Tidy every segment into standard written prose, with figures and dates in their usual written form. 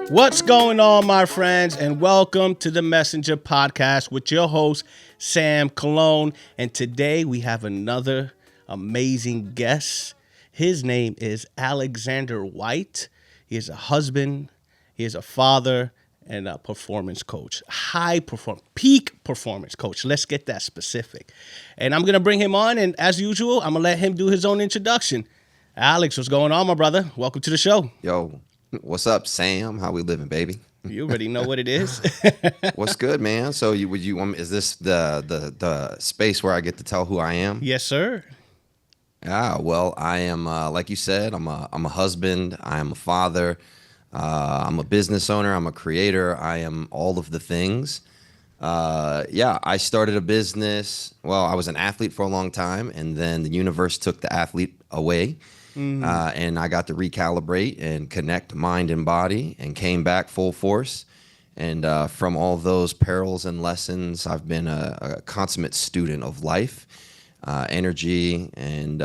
What's going on, my friends, and welcome to the Messenger Podcast with your host, Sam Cologne. And today we have another amazing guest. His name is Alexander White. He is a husband, he is a father, and a performance coach. Peak performance coach. Let's get that specific. And I'm going to bring him on, and as usual, I'm going to let him do his own introduction. Alex, what's going on, my brother? Welcome to the show. Yo, what's up, Sam? How we living, baby? You already know what it is. What's good, man? So is this the space where I get to tell who I am? Yes, sir. Well, I am like you said, I'm a husband, I am a father, I'm a business owner, I'm a creator, I am all of the things. I started a business. Well, I was an athlete for a long time, and then the universe took the athlete away. And I got to recalibrate and connect mind and body and came back full force. And from all those perils and lessons, I've been a consummate student of life, energy, and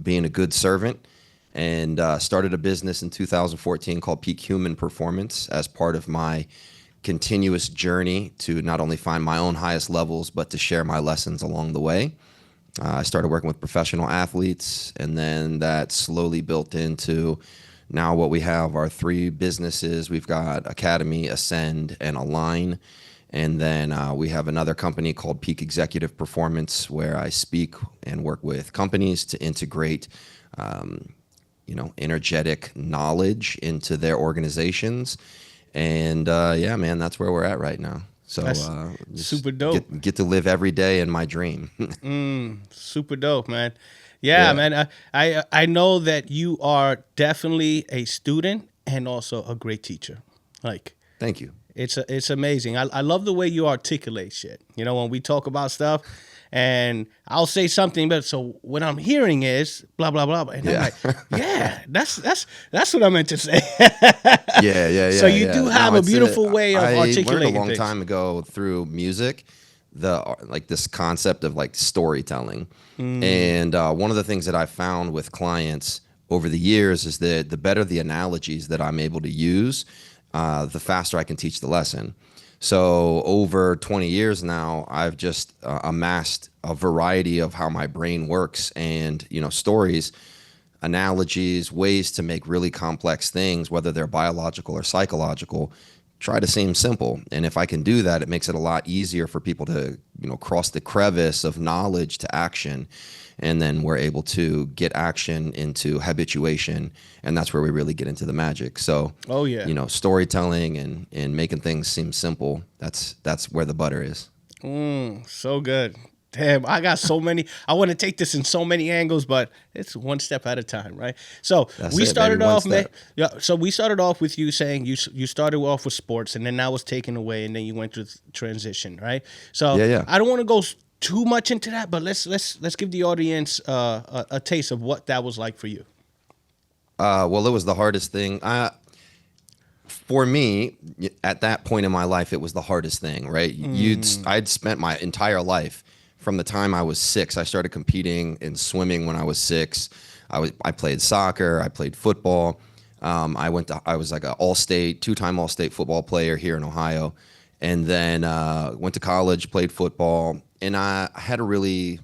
being a good servant. And started a business in 2014 called Peak Human Performance as part of my continuous journey to not only find my own highest levels, but to share my lessons along the way. I started working with professional athletes, and then that slowly built into now what we have are three businesses. We've got Academy, Ascend, and Align. And then we have another company called Peak Executive Performance, where I speak and work with companies to integrate energetic knowledge into their organizations. And man, that's where we're at right now. So super dope. Get to live every day in my dream. Super dope, man. Yeah, man. I know that you are definitely a student and also a great teacher. Thank you. It's amazing. I love the way you articulate shit. You know, when we talk about stuff, and I'll say something, but so what I'm hearing is blah blah blah, and I'm like, yeah, that's what I meant to say. Yeah. So you do have a beautiful way of articulating. I learned a long time ago through music, this concept of storytelling, and one of the things that I found with clients over the years is that the better the analogies that I'm able to use, the faster I can teach the lesson. So over 20 years now, I've just amassed a variety of how my brain works, and stories, analogies, ways to make really complex things, whether they're biological or psychological, try to seem simple. And if I can do that, it makes it a lot easier for people to cross the crevice of knowledge to action. And then we're able to get action into habituation, and that's where we really get into the magic. So, storytelling and making things seem simple, that's where the butter is. So good. Damn, I got so many. I want to take this in so many angles, but it's one step at a time, right? So we started off with you saying you started off with sports, and then that was taken away, and then you went through transition, right? So I don't want to go too much into that, but let's give the audience a taste of what that was like for you. Well, it was the hardest thing. For me, at that point in my life, it was the hardest thing, right? I'd spent my entire life from the time I was 6. I started competing in swimming when I was 6. I played soccer. I played football. I was like an all-state, 2-time all-state football player here in Ohio, and then went to college, played football. And I had a really,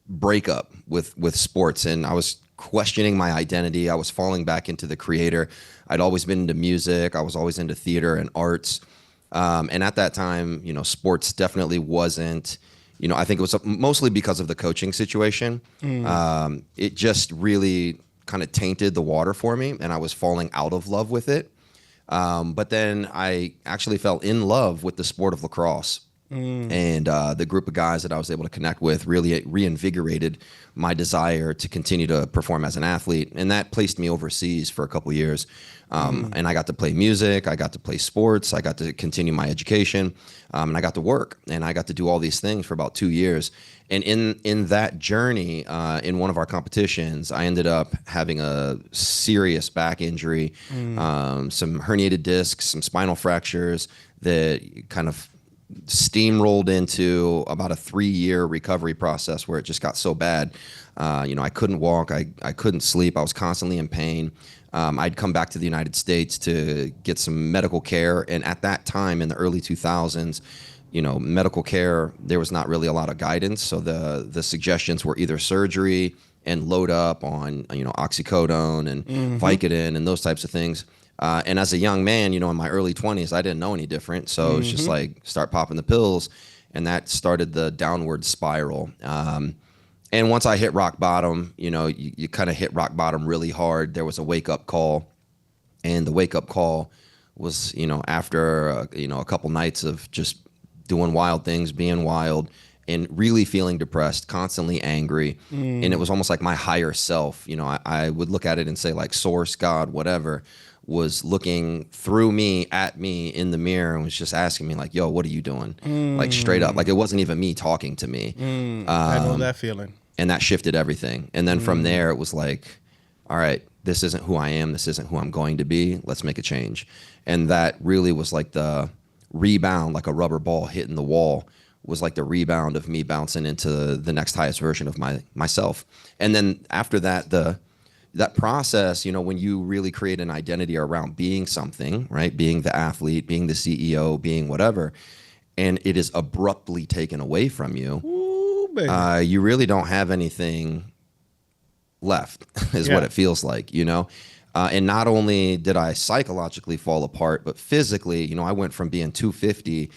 breakup with sports, and I was questioning my identity. I was falling back into the creator. I'd always been into music. I was always into theater and arts. And at that time, sports definitely wasn't, I think it was mostly because of the coaching situation. It just really kind of tainted the water for me, and I was falling out of love with it. But then I actually fell in love with the sport of lacrosse. And the group of guys that I was able to connect with really reinvigorated my desire to continue to perform as an athlete. And that placed me overseas for a couple years. And I got to play music, I got to play sports, I got to continue my education, and I got to work. And I got to do all these things for about 2 years. And in that journey, in one of our competitions, I ended up having a serious back injury, some herniated discs, some spinal fractures that kind of steamrolled into about a 3-year recovery process where it just got so bad. I couldn't walk. I couldn't sleep. I was constantly in pain. I'd come back to the United States to get some medical care. And at that time in the early 2000s, medical care, there was not really a lot of guidance. So the suggestions were either surgery and load up on, oxycodone and Vicodin and those types of things. And as a young man, in my early 20s, I didn't know any different. So it was just like start popping the pills. And that started the downward spiral. And once I hit rock bottom, you kind of hit rock bottom really hard. There was a wake up call. And the wake up call was, after, a couple nights of just doing wild things, being wild, and really feeling depressed, constantly angry. And it was almost like my higher self. I would look at it and say like source, God, whatever, was looking through me at me in the mirror and was just asking me like, yo, what are you doing? Like straight up. Like it wasn't even me talking to me. I know that feeling. And that shifted everything. And then from there, it was like, all right, this isn't who I am. This isn't who I'm going to be. Let's make a change. And that really was like the rebound, like a rubber ball hitting the wall, was like the rebound of me bouncing into the next highest version of myself. And then after that, that process, when you really create an identity around being something, right? Being the athlete, being the CEO, being whatever, and it is abruptly taken away from you. You really don't have anything left is what it feels like, and not only did I psychologically fall apart, but physically, I went from being 250,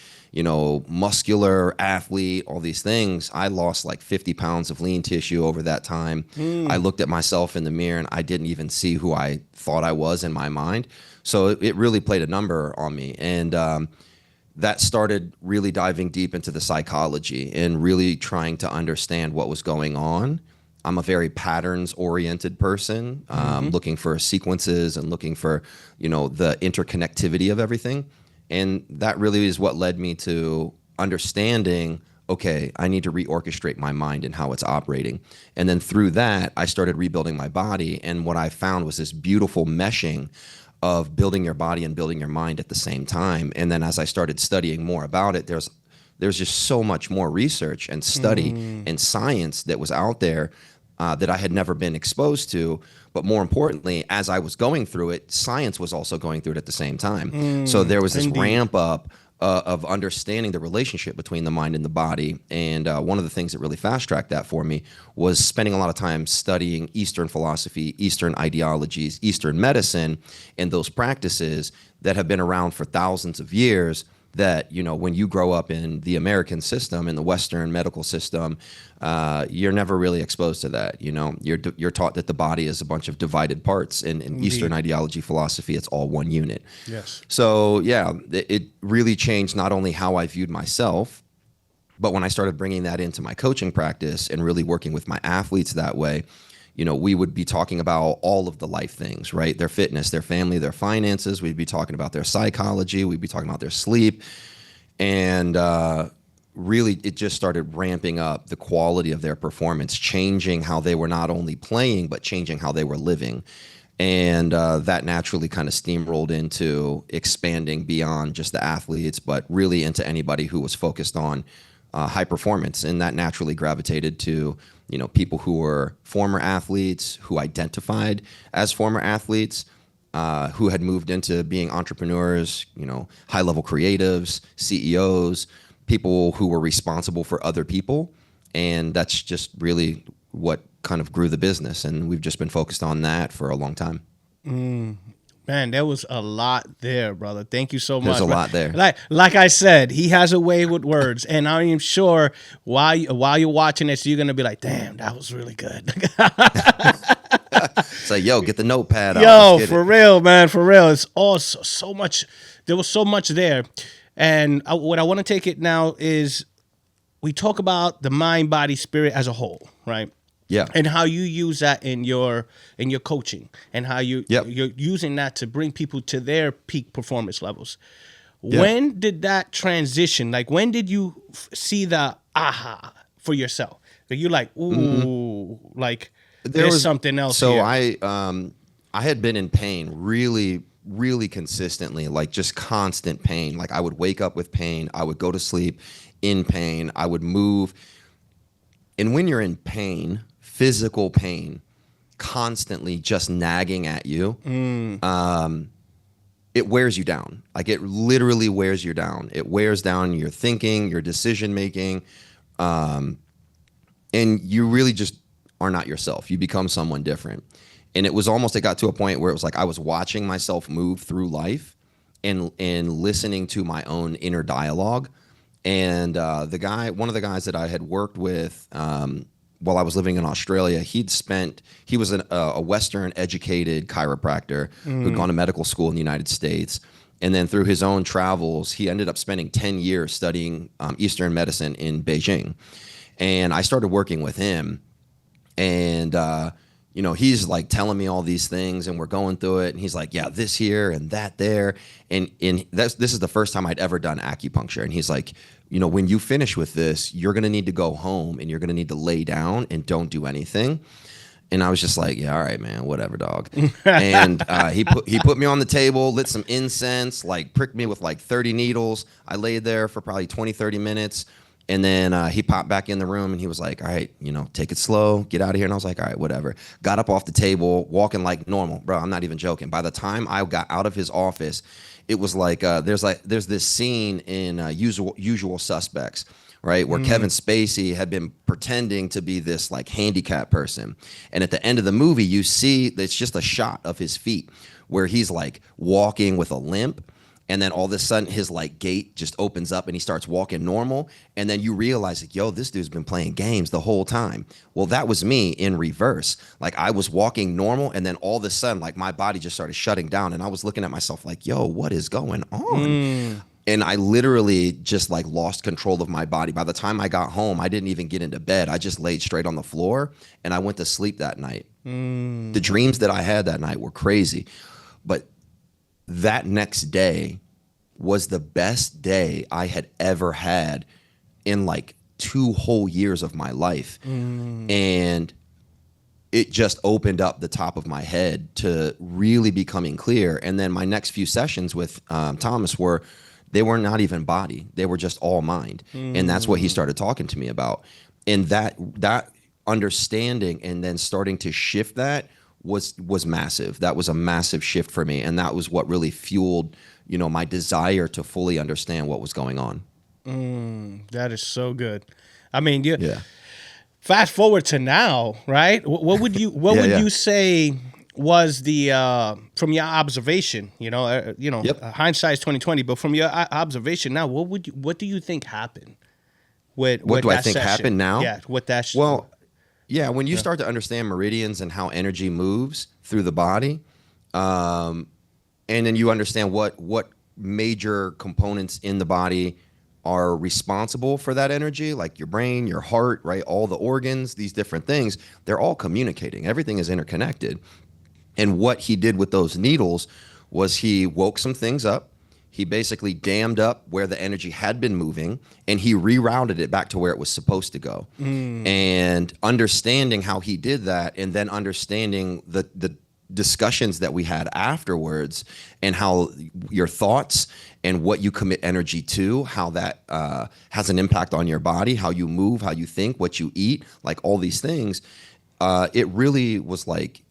muscular athlete, all these things. I lost like 50 pounds of lean tissue over that time. I looked at myself in the mirror and I didn't even see who I thought I was in my mind. So it really played a number on me. And, that started really diving deep into the psychology and really trying to understand what was going on. I'm a very patterns-oriented person, looking for sequences and looking for, the interconnectivity of everything. And that really is what led me to understanding, okay, I need to reorchestrate my mind and how it's operating. And then through that, I started rebuilding my body. And what I found was this beautiful meshing of building your body and building your mind at the same time. And then as I started studying more about it, there's just so much more research and study and science that was out there that I had never been exposed to. But more importantly, as I was going through it, science was also going through it at the same time. So there was this ramp up of understanding the relationship between the mind and the body. And one of the things that really fast-tracked that for me was spending a lot of time studying Eastern philosophy, Eastern ideologies, Eastern medicine, and those practices that have been around for thousands of years that, when you grow up in the American system, in the Western medical system, you're never really exposed to that. You're taught that the body is a bunch of divided parts. In Eastern ideology philosophy, it's all one unit. Yes. So yeah, it really changed not only how I viewed myself, but when I started bringing that into my coaching practice and really working with my athletes that way, we would be talking about all of the life things, right? Their fitness, their family, their finances. We'd be talking about their psychology. We'd be talking about their sleep. And really, it just started ramping up the quality of their performance, changing how they were not only playing, but changing how they were living. And that naturally kind of steamrolled into expanding beyond just the athletes, but really into anybody who was focused on high performance. And that naturally gravitated to people who were former athletes, who identified as former athletes, who had moved into being entrepreneurs, high-level creatives, CEOs, people who were responsible for other people. And that's just really what kind of grew the business. And we've just been focused on that for a long time. Man, there was a lot there, brother. Thank you so much. There's a lot there. Like I said, he has a way with words, and I am sure while you're watching this, you're gonna be like, "Damn, that was really good." It's like, yo, get the notepad out. Yo, for real, man, for real. It's all so much. There was so much there, and what I want to take it now is we talk about the mind, body, spirit as a whole, right? Yeah. And how you use that in your coaching, and how you're using that to bring people to their peak performance levels. Yep. When did that transition? Like, when did you see the aha for yourself? Are you like, ooh, like there's something else? So here. I had been in pain really really consistently, like just constant pain. Like I would wake up with pain. I would go to sleep in pain. I would move. And when you're in pain, physical pain, constantly just nagging at you, it wears you down. Like it literally wears you down. It wears down your thinking, your decision making, and you really just are not yourself. You become someone different. And it was almost, it got to a point where it was like I was watching myself move through life and listening to my own inner dialogue. And one of the guys that I had worked with while I was living in Australia, he was a Western educated chiropractor who'd gone to medical school in the United States. And then through his own travels, he ended up spending 10 years studying Eastern medicine in Beijing. And I started working with him. And, he's like telling me all these things and we're going through it. And he's like, yeah, this here and that there. And this is the first time I'd ever done acupuncture. And he's like, when you finish with this, you're going to need to go home and you're going to need to lay down and don't do anything. And I was just like, yeah, all right, man, whatever, dog. And he put me on the table, lit some incense, like pricked me with like 30 needles. I laid there for probably 20, 30 minutes. And then he popped back in the room and he was like, all right, take it slow, get out of here. And I was like, all right, whatever. Got up off the table, walking like normal. Bro, I'm not even joking. By the time I got out of his office, it was like there's this scene in Usual Suspects, right, where Kevin Spacey had been pretending to be this like handicapped person. And at the end of the movie, you see it's just a shot of his feet where he's like walking with a limp. And then all of a sudden his like gait just opens up and he starts walking normal. And then you realize like, yo, this dude's been playing games the whole time. Well, that was me in reverse. Like I was walking normal and then all of a sudden like my body just started shutting down. And I was looking at myself like, yo, what is going on? And I literally just like lost control of my body. By the time I got home, I didn't even get into bed. I just laid straight on the floor and I went to sleep that night. The dreams that I had that night were crazy. But that next day was the best day I had ever had in like 2 whole years of my life. And it just opened up the top of my head to really becoming clear. And then my next few sessions with Thomas they were not even body. They were just all mind. And that's what he started talking to me about. And that understanding and then starting to shift that was massive. That was a massive shift for me. And that was what really fueled, my desire to fully understand what was going on. That is so good. I mean, fast forward to now, right? What would you say was the from your observation? Hindsight's 2020, but from your observation now, what do you think happened? What do I think happened now? Yeah, with that. Well, yeah, when you start to understand meridians and how energy moves through the body, and then you understand what major components in the body are responsible for that energy, like your brain, your heart, right? All the organs, these different things, they're all communicating. Everything is interconnected. And what he did with those needles was he woke some things up. He basically dammed up where the energy had been moving and he rerouted it back to where it was supposed to go. And understanding how he did that and then understanding the discussions that we had afterwards and how your thoughts and what you commit energy to, how that has an impact on your body, how you move, how you think, what you eat, like all these things, it really was like,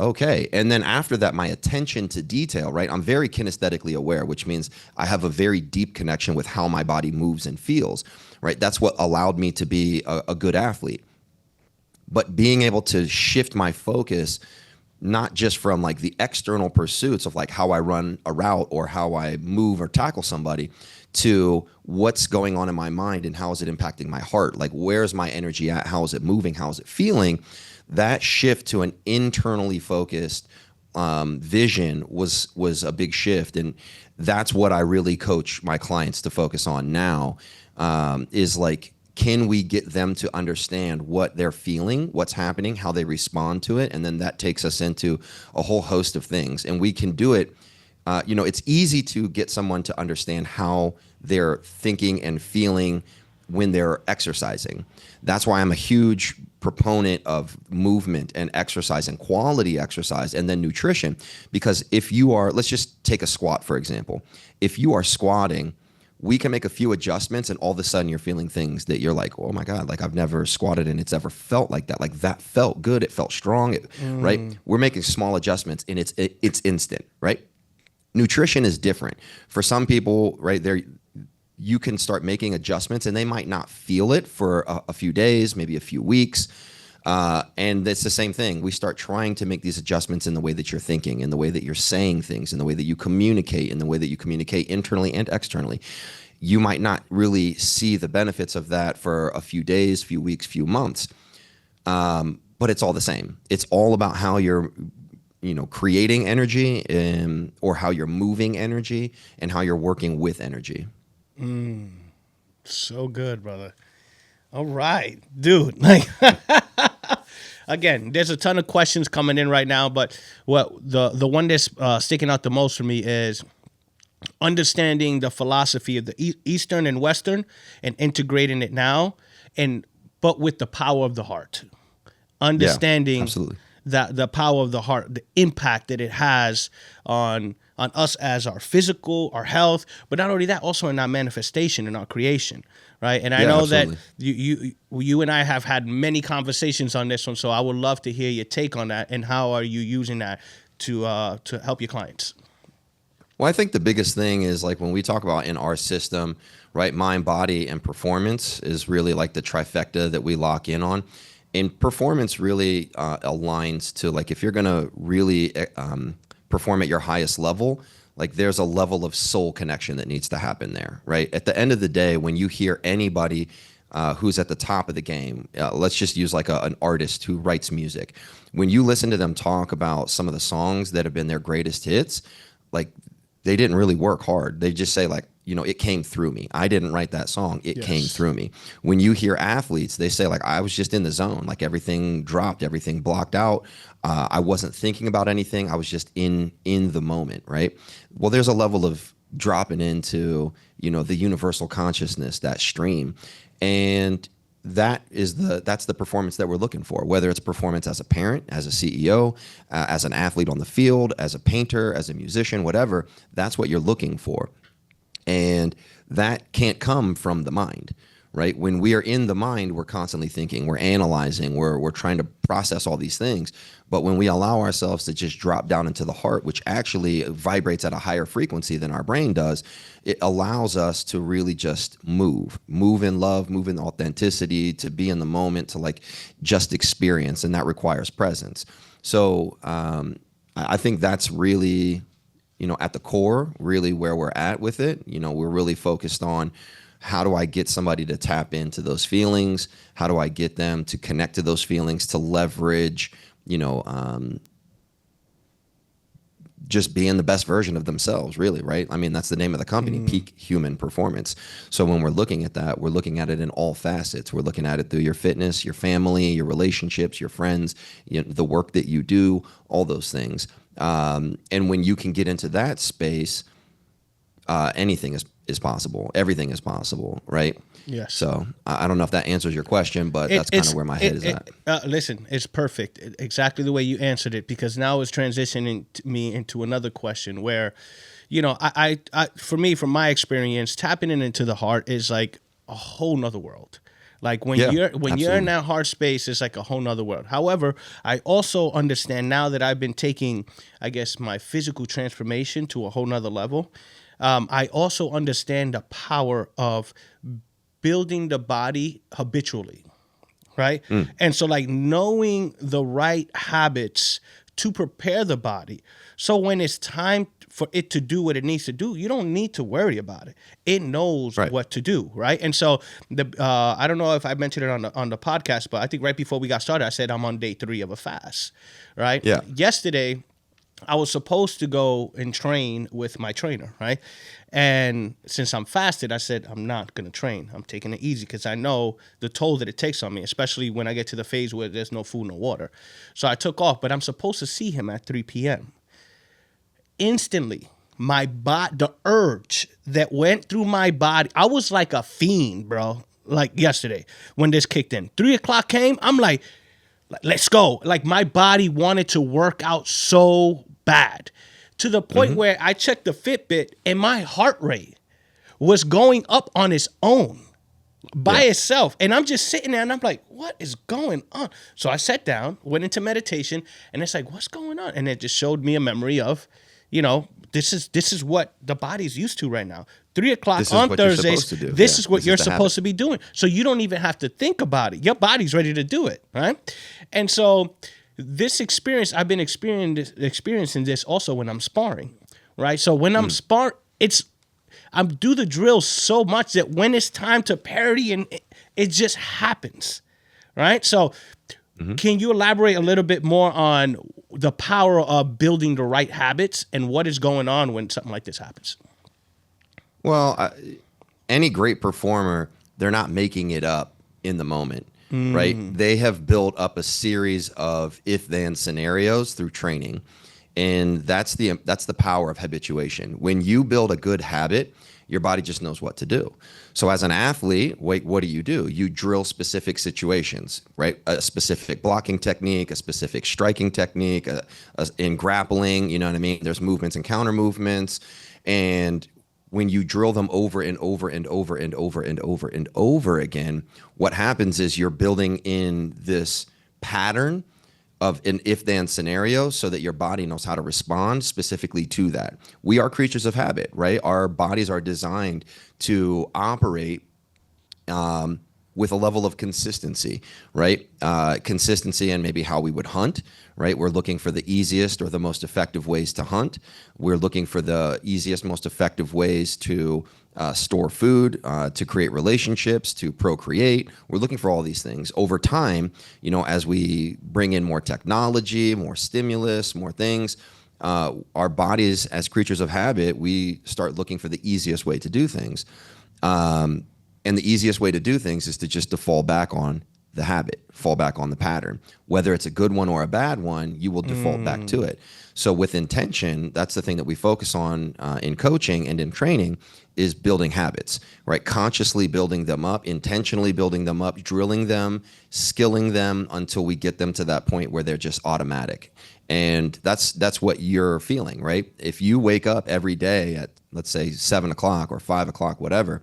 okay. And then after that, my attention to detail, right? I'm very kinesthetically aware, which means I have a very deep connection with how my body moves and feels, right? That's what allowed me to be a good athlete. But being able to shift my focus, not just from like the external pursuits of like how I run a route or how I move or tackle somebody, to what's going on in my mind and how is it impacting my heart? Like, where's my energy at? How is it moving? How is it feeling? That shift to an internally focused vision was a big shift. And that's what I really coach my clients to focus on now, is like, can we get them to understand what they're feeling, what's happening, how they respond to it? And then that takes us into a whole host of things. And we can do it. It's easy to get someone to understand how they're thinking and feeling when they're exercising. That's why I'm a huge proponent of movement and exercise and quality exercise and then nutrition. Because if you are, let's just take a squat, for example. If you are squatting, we can make a few adjustments and all of a sudden you're feeling things that you're like, oh my God, like I've never squatted and it's ever felt like that. Like that felt good. It felt strong, right? We're making small adjustments and it's instant, right? Nutrition is different. For some people, right, you can start making adjustments and they might not feel it for a few days, maybe a few weeks. And it's the same thing. We start trying to make these adjustments in the way that you're thinking, in the way that you're saying things, in the way that you communicate, in the way that you communicate internally and externally. You might not really see the benefits of that for a few days, few weeks, few months. But it's all the same. It's all about how you're creating energy or how you're moving energy and how you're working with energy. So good, brother. All right, dude. Like, again, there's a ton of questions coming in right now, but what the one that's sticking out the most for me is understanding the philosophy of the Eastern and Western and integrating it now, but with the power of the heart. Understanding absolutely. that the power of the heart, the impact that it has on us as our physical, our health, but not only that, also in our manifestation, in our creation, right? And I know absolutely. That you and I have had many conversations on this one, so I would love to hear your take on that and how are you using that to help your clients. Well, I think the biggest thing is like when we talk about in our system, right, mind, body, and performance is really like the trifecta that we lock in on. And performance really aligns to like if you're going to really perform at your highest level, like there's a level of soul connection that needs to happen there, right? At the end of the day, when you hear anybody who's at the top of the game, let's just use like an artist who writes music. When you listen to them talk about some of the songs that have been their greatest hits, like they didn't really work hard. They just say like, it came through me. I didn't write that song. It came through me. When you hear athletes, they say like, I was just in the zone. Like everything dropped, everything blocked out. I wasn't thinking about anything. I was just in the moment, right? Well, there's a level of dropping into, the universal consciousness, that stream. And that's the performance that we're looking for, whether it's performance as a parent, as a CEO, as an athlete on the field, as a painter, as a musician, whatever, that's what you're looking for. And that can't come from the mind, right? When we are in the mind, we're constantly thinking, we're analyzing, we're trying to process all these things. But when we allow ourselves to just drop down into the heart, which actually vibrates at a higher frequency than our brain does, it allows us to really just move in love, move in authenticity, to be in the moment, to like just experience. And that requires presence. So I think that's really, at the core, really where we're at with it. We're really focused on how do I get somebody to tap into those feelings? How do I get them to connect to those feelings, to leverage, just being the best version of themselves, really, right? I mean, that's the name of the company, Peak Human Performance. So when we're looking at that, we're looking at it in all facets. We're looking at it through your fitness, your family, your relationships, your friends, the work that you do, all those things. And when you can get into that space, anything is possible. Everything is possible, right? Yes. So I don't know if that answers your question, but that's kind of where my head is at. Listen, it's perfect. Exactly the way you answered it, because now it's transitioning me into another question where, I for me, from my experience, tapping into the heart is like a whole nother world. Like when you're in that heart space, it's like a whole nother world. However, I also understand now that I've been taking, I guess, my physical transformation to a whole nother level. I also understand the power of building the body habitually, right? And so like knowing the right habits to prepare the body. So when it's time for it to do what it needs to do, you don't need to worry about it. It knows what to do, right? And so I don't know if I mentioned it on the podcast, but I think right before we got started, I said I'm on day 3 of a fast, right? Yeah. Yesterday, I was supposed to go and train with my trainer, right? And since I'm fasted, I said, I'm not going to train. I'm taking it easy because I know the toll that it takes on me, especially when I get to the phase where there's no food, no water. So I took off, but I'm supposed to see him at 3 p.m. Instantly, the urge that went through my body, I was like a fiend, bro. like yesterday when this kicked in. 3 o'clock came. I'm like, let's go. Like my body wanted to work out so bad to the point where I checked the Fitbit and my heart rate was going up on its own by Yeah. itself. And I'm just sitting there and I'm like, what is going on? So I sat down, went into meditation, and it's like, what's going on? And it just showed me a memory of, this is what the body's used to right now. 3 o'clock This is on what you're Thursdays, supposed to do. this Yeah. is what This you're is the supposed habit. to be doing. So you don't even have to think about it. Your body's ready to do it, right? And so this experience, I've been experiencing this also when I'm sparring, right? So when I'm sparring, I do the drills so much that when it's time to parody, and it just happens, right? So can you elaborate a little bit more on the power of building the right habits and what is going on when something like this happens? Well, any great performer, they're not making it up in the moment, right? They have built up a series of if-then scenarios through training, and that's the power of habituation. When you build a good habit, your body just knows what to do. So as an athlete, what do? You drill specific situations, right? A specific blocking technique, a specific striking technique, in grappling, you know what I mean? There's movements and counter movements, and when you drill them over and over and over and over and over and over again, what happens is you're building in this pattern of an if-then scenario so that your body knows how to respond specifically to that. We are creatures of habit, right? Our bodies are designed to operate with a level of consistency, right? Consistency in maybe how we would hunt, right? We're looking for the easiest or the most effective ways to hunt. We're looking for the easiest, most effective ways to store food, to create relationships, to procreate. We're looking for all these things. Over time, as we bring in more technology, more stimulus, more things, our bodies as creatures of habit, we start looking for the easiest way to do things. And the easiest way to do things is to just to fall back on the habit, fall back on the pattern. Whether it's a good one or a bad one, you will default back to it. So with intention, that's the thing that we focus on in coaching and in training is building habits, right? Consciously building them up, intentionally building them up, drilling them, skilling them until we get them to that point where they're just automatic. And that's what you're feeling, right? If you wake up every day at, let's say, 7 o'clock or 5 o'clock, whatever,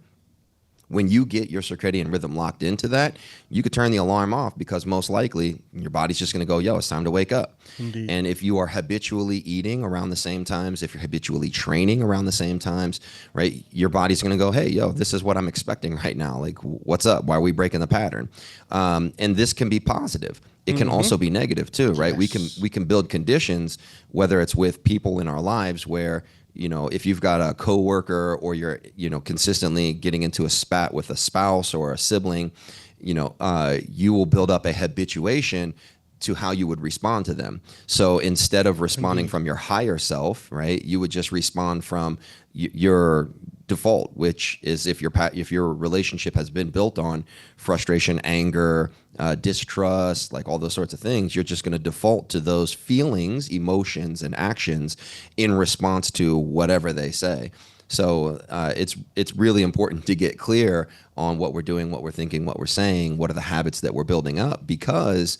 when you get your circadian rhythm locked into that, you could turn the alarm off because most likely your body's just going to go, yo, it's time to wake up. Indeed. And if you are habitually eating around the same times, if you're habitually training around the same times, right, your body's going to go, hey, yo, this is what I'm expecting right now. Like, what's up? Why are we breaking the pattern? And this can be positive. It can also be negative too, right? Yes. We can build conditions, whether it's with people in our lives where, if you've got a coworker or you're, consistently getting into a spat with a spouse or a sibling, you will build up a habituation to how you would respond to them. So instead of responding from your higher self, right, you would just respond from your default, which is if your relationship has been built on frustration, anger, distrust, like all those sorts of things, you're just going to default to those feelings, emotions, and actions in response to whatever they say. So it's really important to get clear on what we're doing, what we're thinking, what we're saying, what are the habits that we're building up, because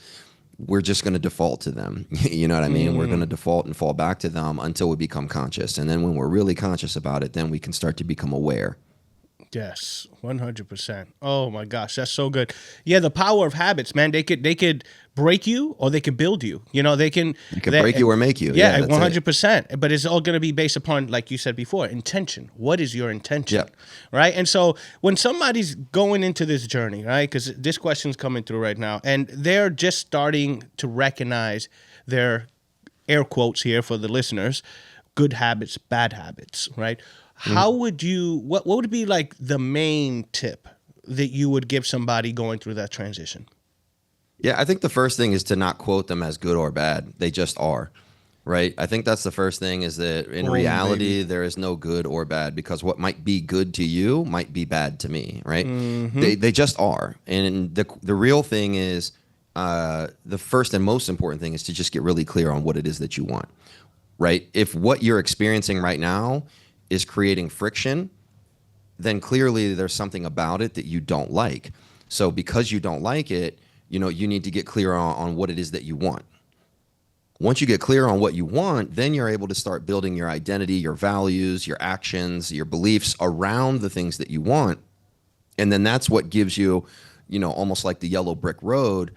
we're just going to default to them. You know what I mean? We're going to default and fall back to them until we become conscious. And then when we're really conscious about it, then we can start to become aware. Yes, 100%. Oh my gosh, that's so good. Yeah, the power of habits, man. They could break you or they could build you. They can break you or make you. Yeah, that's 100%. But it's all going to be based upon, like you said before, intention. What is your intention? Yep. Right? And so when somebody's going into this journey, right? Because this question's coming through right now, and they're just starting to recognize their air quotes here for the listeners, good habits, bad habits, right? How would you, what would be like the main tip that you would give somebody going through that transition? Yeah, I think the first thing is to not quote them as good or bad. They just are, right? I think that's the first thing, is that in reality, there is no good or bad, because what might be good to you might be bad to me, right? They just are. And the real thing is, the first and most important thing is to just get really clear on what it is that you want, right? If what you're experiencing right now is creating friction, then clearly there's something about it that you don't like. So because you don't like it, you need to get clear on what it is that you want. Once you get clear on what you want, then you're able to start building your identity, your values, your actions, your beliefs around the things that you want. And then that's what gives you, almost like the yellow brick road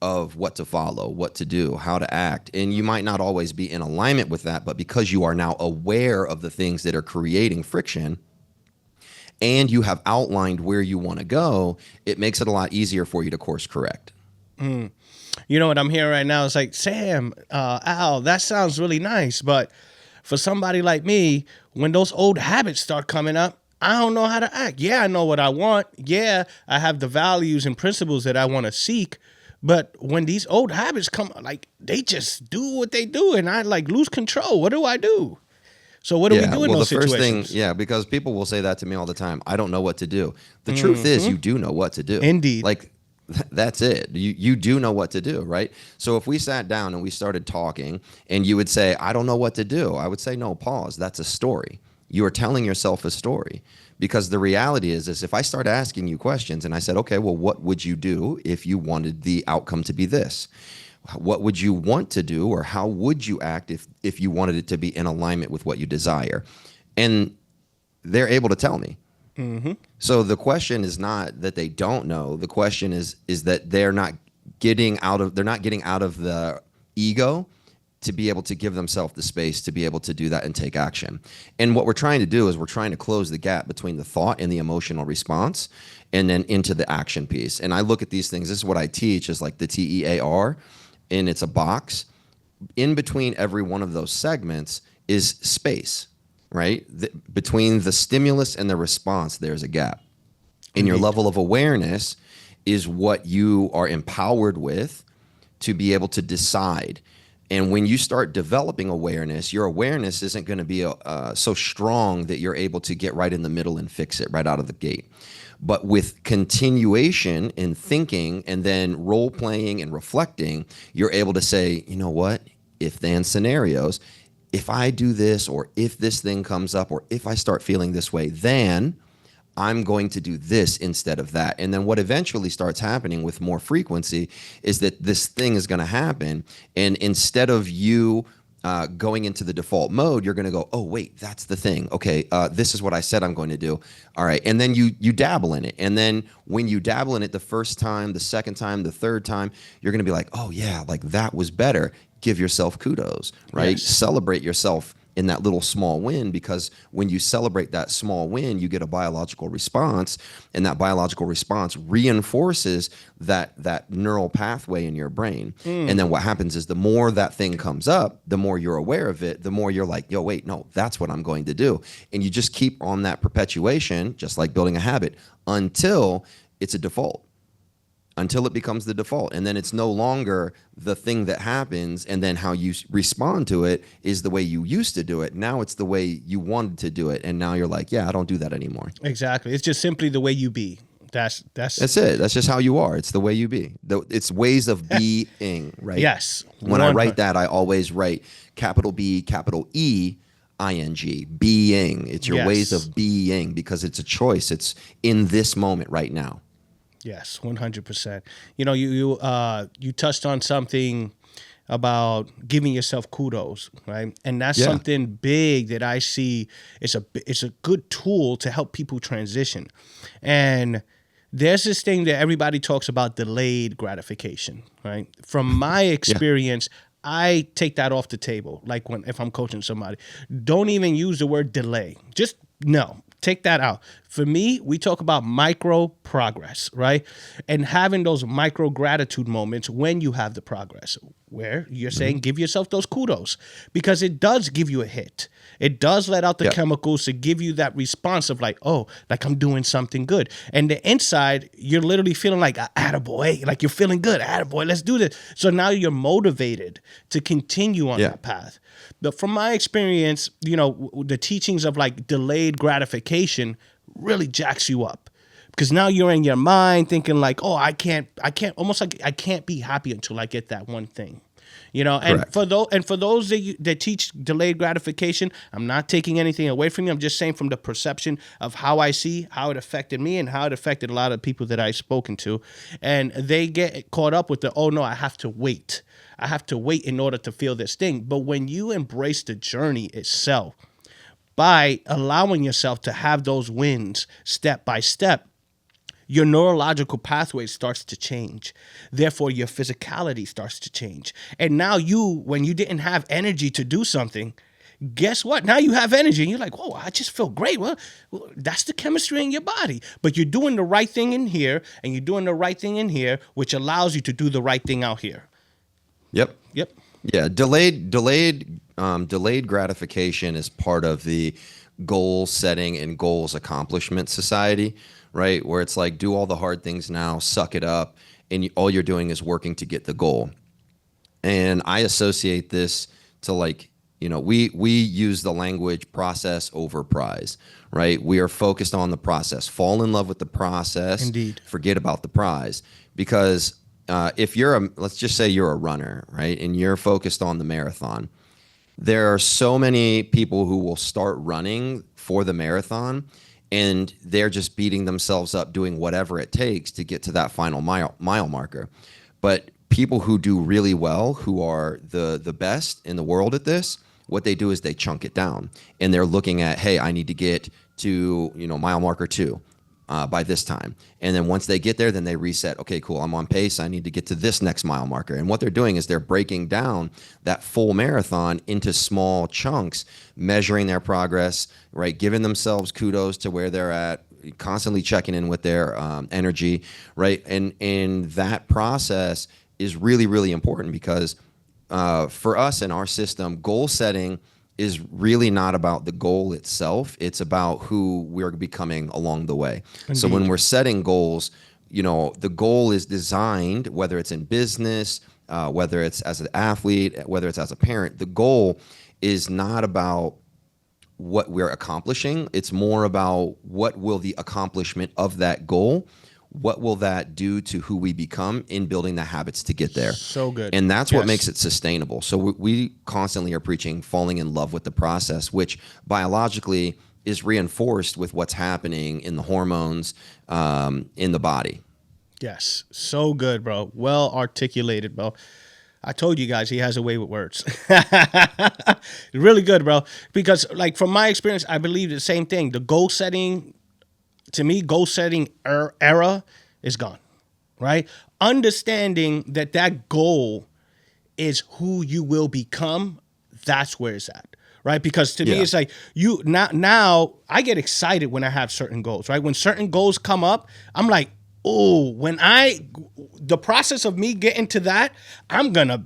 of what to follow, what to do, how to act. And you might not always be in alignment with that, but because you are now aware of the things that are creating friction and you have outlined where you want to go, it makes it a lot easier for you to course correct. You know what I'm hearing right now? It's like, Sam, Al, that sounds really nice. But for somebody like me, when those old habits start coming up, I don't know how to act. Yeah, I know what I want. Yeah, I have the values and principles that I want to seek. But when these old habits come, like, they just do what they do, and I like lose control. What do I do? So what do we do in those situations? Because people will say that to me all the time. I don't know what to do. The truth is, you do know what to do. Indeed. Like, that's it. You do know what to do, right? So if we sat down and we started talking and you would say, I don't know what to do, I would say, no, pause. That's a story. You are telling yourself a story. Because the reality is if I start asking you questions and I said, okay, well, what would you do if you wanted the outcome to be this? What would you want to do, or how would you act if you wanted it to be in alignment with what you desire? And they're able to tell me. Mm-hmm. So the question is not that they don't know. The question is that they're not getting out of the ego to be able to give themselves the space to be able to do that and take action. And what we're trying to do is we're trying to close the gap between the thought and the emotional response and then into the action piece. And I look at these things, this is what I teach, is like the TEAR, and it's a box. In between every one of those segments is space, right? Between the stimulus and the response, there's a gap. And your level of awareness is what you are empowered with to be able to decide. And when you start developing awareness, your awareness isn't going to be so strong that you're able to get right in the middle and fix it right out of the gate. But with continuation in thinking and then role playing and reflecting, you're able to say, you know what, if then scenarios, if I do this, or if this thing comes up, or if I start feeling this way, then I'm going to do this instead of that. And then what eventually starts happening with more frequency is that this thing is going to happen. And instead of you going into the default mode, you're going to go, oh, wait, that's the thing. Okay, this is what I said I'm going to do. All right. And then you dabble in it. And then when you dabble in it the first time, the second time, the third time, you're going to be like, oh, yeah, like that was better. Give yourself kudos, right? Yes. Celebrate yourself in that little small win, because when you celebrate that small win, you get a biological response, and that biological response reinforces that neural pathway in your brain. And then what happens is the more that thing comes up, the more you're aware of it, the more you're like, yo, wait, no, that's what I'm going to do. And you just keep on that perpetuation, just like building a habit, until it's a default. Until it becomes the default. And then it's no longer the thing that happens, and then how you respond to it is the way you used to do it. Now it's the way you wanted to do it. And now you're like, yeah, I don't do that anymore. Exactly. It's just simply the way you be. That's it. That's just how you are. It's the way you be. It's ways of being, right? Yes. When I write that, I always write capital B, capital E, ING, being. It's your ways of being, because it's a choice. It's in this moment right now. Yes, 100%. You know, you touched on something about giving yourself kudos, right? And that's something big that I see. It's a good tool to help people transition. And there's this thing that everybody talks about, delayed gratification, right? From my experience, I take that off the table. Like if I'm coaching somebody, don't even use the word delay. Just no. Take that out. For me, we talk about micro progress, right? And having those micro gratitude moments when you have the progress, where you're saying give yourself those kudos, because it does give you a hit. It does let out the chemicals to give you that response of like, oh, like I'm doing something good. And the inside, you're literally feeling like, attaboy, like you're feeling good. Attaboy, let's do this. So now you're motivated to continue on that path. But from my experience, you know, the teachings of like delayed gratification really jacks you up, because now you're in your mind thinking like, oh, I can't almost like I can't be happy until I get that one thing. You know, Correct. and for those that teach delayed gratification, I'm not taking anything away from you. I'm just saying from the perception of how I see how it affected me and how it affected a lot of people that I've spoken to, and they get caught up with the, oh no, I have to wait. I have to wait in order to feel this thing. But when you embrace the journey itself by allowing yourself to have those wins step by step, your neurological pathway starts to change. Therefore, your physicality starts to change. And now when you didn't have energy to do something, guess what? Now you have energy and you're like, whoa, I just feel great. Well, that's the chemistry in your body. But you're doing the right thing in here and you're doing the right thing in here, which allows you to do the right thing out here. Yep. Yep. Yeah. Delayed gratification is part of the goal setting and goals accomplishment society, right? Where it's like, do all the hard things now, suck it up, and all you're doing is working to get the goal. And I associate this to, like, we use the language process over prize, right? We are focused on the process. Fall in love with the process. Indeed. Forget about the prize. Because if let's just say you're a runner, right? And you're focused on the marathon. There are so many people who will start running for the marathon and they're just beating themselves up doing whatever it takes to get to that final mile marker. But people who do really well, who are the best in the world at this, what they do is they chunk it down and they're looking at, hey, I need to get to mile marker 2 by this time. And then once they get there, then they reset. Okay, cool. I'm on pace. I need to get to this next mile marker. And what they're doing is they're breaking down that full marathon into small chunks, measuring their progress, right? Giving themselves kudos to where they're at, constantly checking in with their energy, right? And that process is really, really important because for us in our system, goal setting is really not about the goal itself. It's about who we're becoming along the way. Indeed. So when we're setting goals, the goal is designed, whether it's in business, whether it's as an athlete, whether it's as a parent, the goal is not about what we're accomplishing. It's more about what will the accomplishment of that goal, what will that do to who we become in building the habits to get there? So good. And that's what makes it sustainable. So we constantly are preaching falling in love with the process, which biologically is reinforced with what's happening in the hormones in the body. Yes. So good, bro. Well articulated, bro. I told you guys he has a way with words. Really good, bro. Because, like, from my experience, I believe the same thing. The goal setting, to me, goal setting era is gone, right? Understanding that goal is who you will become, that's where it's at, right? Because to me, it's like now I get excited when I have certain goals, right? When certain goals come up, I'm like, oh, the process of me getting to that, I'm gonna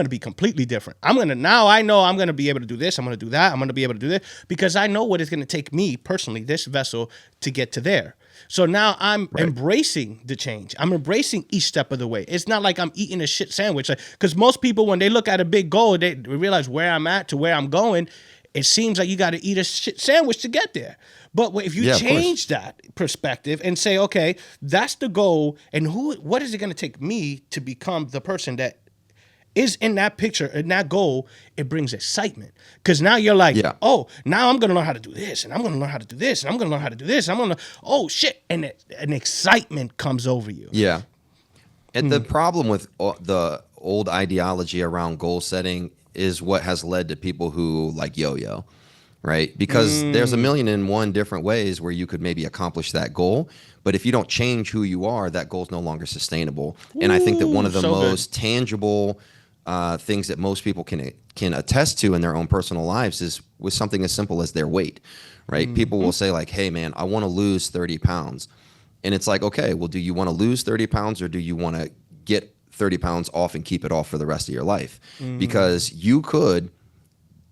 be completely different. Now I know I'm gonna be able to do this, I'm gonna do that, I'm gonna be able to do this, because I know what it's gonna take me personally, this vessel, to get to there. So now I'm embracing the change. I'm embracing each step of the way. It's not like I'm eating a shit sandwich. Because most people, when they look at a big goal, they realize where I'm at to where I'm going. It seems like you got to eat a shit sandwich to get there. But if you change that perspective and say, okay, that's the goal, and what is it going to take me to become the person that is in that picture, in that goal, it brings excitement. Because now you're like, oh, now I'm going to learn how to do this, and I'm going to learn how to do this, and I'm going to learn how to do this, and I'm going to, oh, shit. And an excitement comes over you. Yeah. And the problem with the old ideology around goal setting is what has led to people who like yo-yo, right? Because there's a million and one different ways where you could maybe accomplish that goal. But if you don't change who you are, that goal is no longer sustainable. And I think that one of the most tangible things that most people can attest to in their own personal lives is with something as simple as their weight, right? People will say like, hey man, I want to lose 30 pounds. And it's like, okay, well, do you want to lose 30 pounds or do you want to get 30 pounds off and keep it off for the rest of your life? Because you could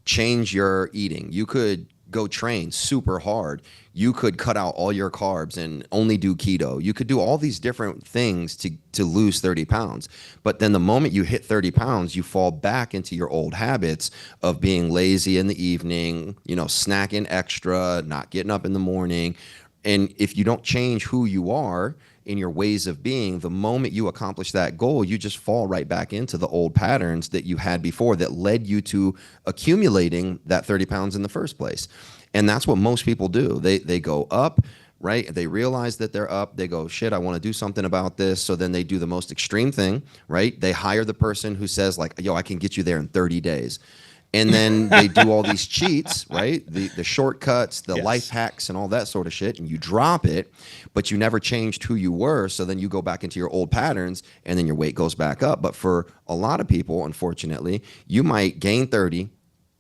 change your eating. You could go train super hard. You could cut out all your carbs and only do keto. You could do all these different things to lose 30 pounds. But then the moment you hit 30 pounds, you fall back into your old habits of being lazy in the evening, snacking extra, not getting up in the morning. And if you don't change who you are in your ways of being, the moment you accomplish that goal, you just fall right back into the old patterns that you had before that led you to accumulating that 30 pounds in the first place. And that's what most people do. They go up, right? They realize that they're up. They go, shit, I want to do something about this. So then they do the most extreme thing, right? They hire the person who says like, yo, I can get you there in 30 days. And then they do all these cheats, right? The shortcuts, the life hacks and all that sort of shit. And you drop it, but you never changed who you were. So then you go back into your old patterns and then your weight goes back up. But for a lot of people, unfortunately, you might gain 30,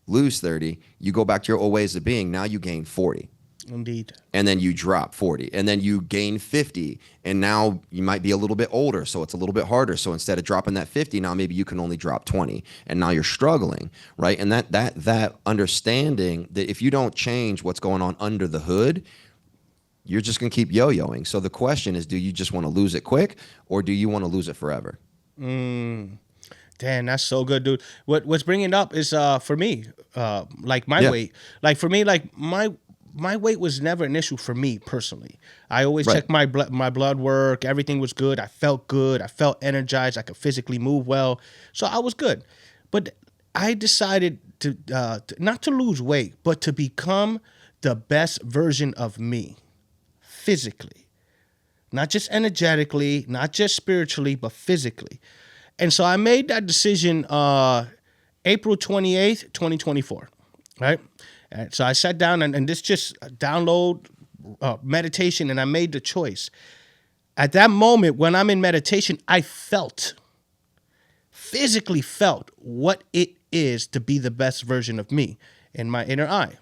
lose 30. You go back to your old ways of being. Now you gain 40. Indeed. And then you drop 40 and then you gain 50 and now you might be a little bit older, so it's a little bit harder. So instead of dropping that 50, now maybe you can only drop 20 and now you're struggling, right? And that understanding that if you don't change what's going on under the hood, you're just going to keep yo-yoing. So the question is, do you just want to lose it quick or do you want to lose it forever? Damn, that's so good, dude. What's bringing it up is for me, like my weight. Like for me, like my weight was never an issue for me personally. I always checked my blood work. Everything was good. I felt good. I felt energized. I could physically move well. So I was good. But I decided to not to lose weight, but to become the best version of me physically. Not just energetically, not just spiritually, but physically. And so I made that decision April 28th, 2024, right? And so I sat down and this just download meditation, and I made the choice. At that moment, when I'm in meditation, I physically felt what it is to be the best version of me in my inner eye.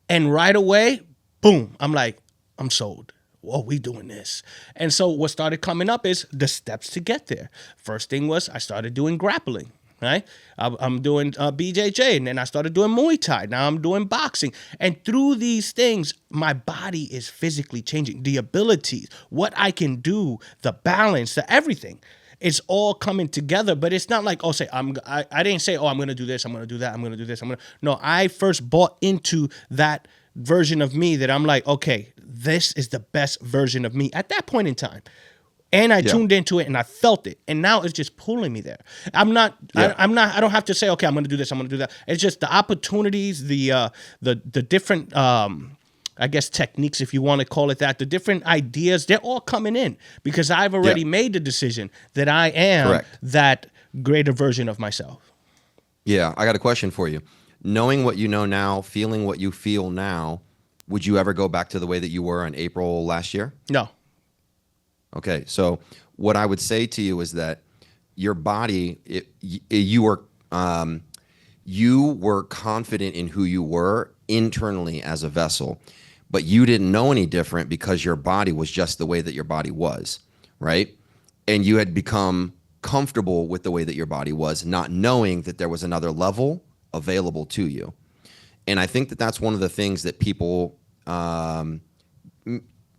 And right away, boom, I'm like, I'm sold. Whoa, we doing this. And so what started coming up is the steps to get there. First thing was I started doing grappling. Right, I'm doing BJJ, and then I started doing Muay Thai. Now I'm doing boxing, and through these things, my body is physically changing. The abilities, what I can do, the balance, the everything, it's all coming together. But it's not like, I didn't say, I'm going to do this, I'm going to do that, I'm going to do this. No, I first bought into that version of me that I'm like, okay, this is the best version of me at that point in time. And I tuned into it and I felt it. And now it's just pulling me there. I don't have to say, okay, I'm going to do this, I'm going to do that. It's just the opportunities, the different, I guess, techniques, if you want to call it that, the different ideas, they're all coming in because I've already made the decision that I am that greater version of myself. Yeah. I got a question for you. Knowing what you know now, feeling what you feel now, would you ever go back to the way that you were in April last year? No. Okay, so what I would say to you is that your body, you were confident in who you were internally as a vessel, but you didn't know any different because your body was just the way that your body was, right? And you had become comfortable with the way that your body was, not knowing that there was another level available to you. And I think that that's one of the things that people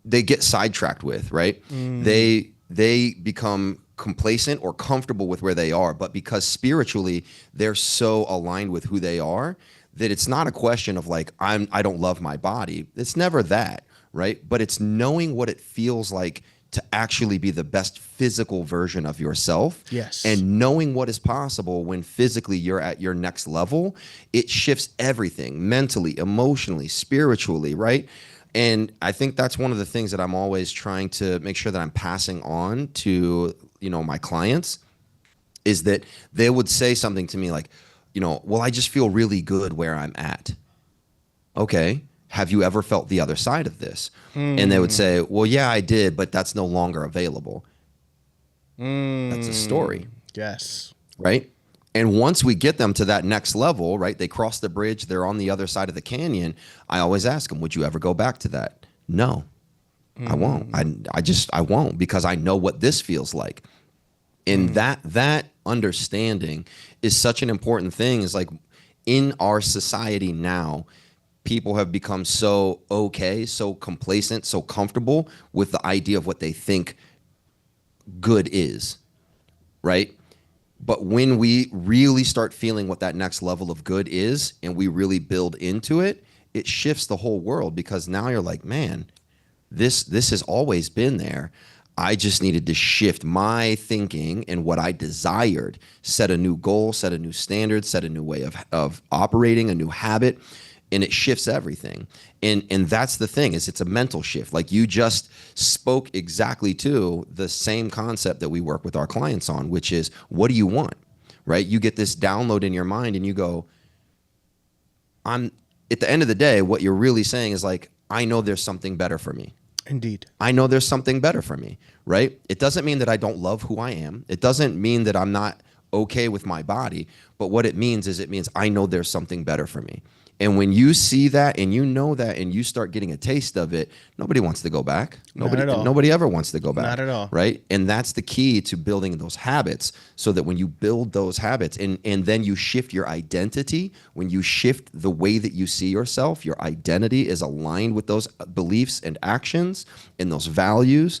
they get sidetracked with, right? They become complacent or comfortable with where they are, but because spiritually they're so aligned with who they are that it's not a question of like, I don't love my body. It's never that, right? But it's knowing what it feels like to actually be the best physical version of yourself. Yes. And knowing what is possible when physically you're at your next level, it shifts everything mentally, emotionally, spiritually, right? And I think that's one of the things that I'm always trying to make sure that I'm passing on to, my clients is that they would say something to me like, well, I just feel really good where I'm at. Okay. Have you ever felt the other side of this? And they would say, well, yeah, I did, but that's no longer available. That's a story. Yes. Right? And once we get them to that next level, right, they cross the bridge, they're on the other side of the canyon, I always ask them, would you ever go back to that? No, I won't. I won't because I know what this feels like. And that understanding is such an important thing. Is like in our society now, people have become so okay, so complacent, so comfortable with the idea of what they think good is, right? But when we really start feeling what that next level of good is and we really build into it, it shifts the whole world because now you're like, man, This has always been there. I just needed to shift my thinking and what I desired, set a new goal, set a new standard, set a new way of operating, a new habit, and it shifts everything. And that's the thing, is it's a mental shift. Like you just spoke exactly to the same concept that we work with our clients on, which is, what do you want? Right? You get this download in your mind and you go, I'm at the end of the day, what you're really saying is like, I know there's something better for me. Indeed. I know there's something better for me, right? It doesn't mean that I don't love who I am. It doesn't mean that I'm not okay with my body. But what it means is, it means I know there's something better for me. And when you see that and you know that and you start getting a taste of it, nobody wants to go back. Not at all. Nobody ever wants to go back. Not at all. Right? And that's the key to building those habits, so that when you build those habits and then you shift your identity, when you shift the way that you see yourself, your identity is aligned with those beliefs and actions and those values.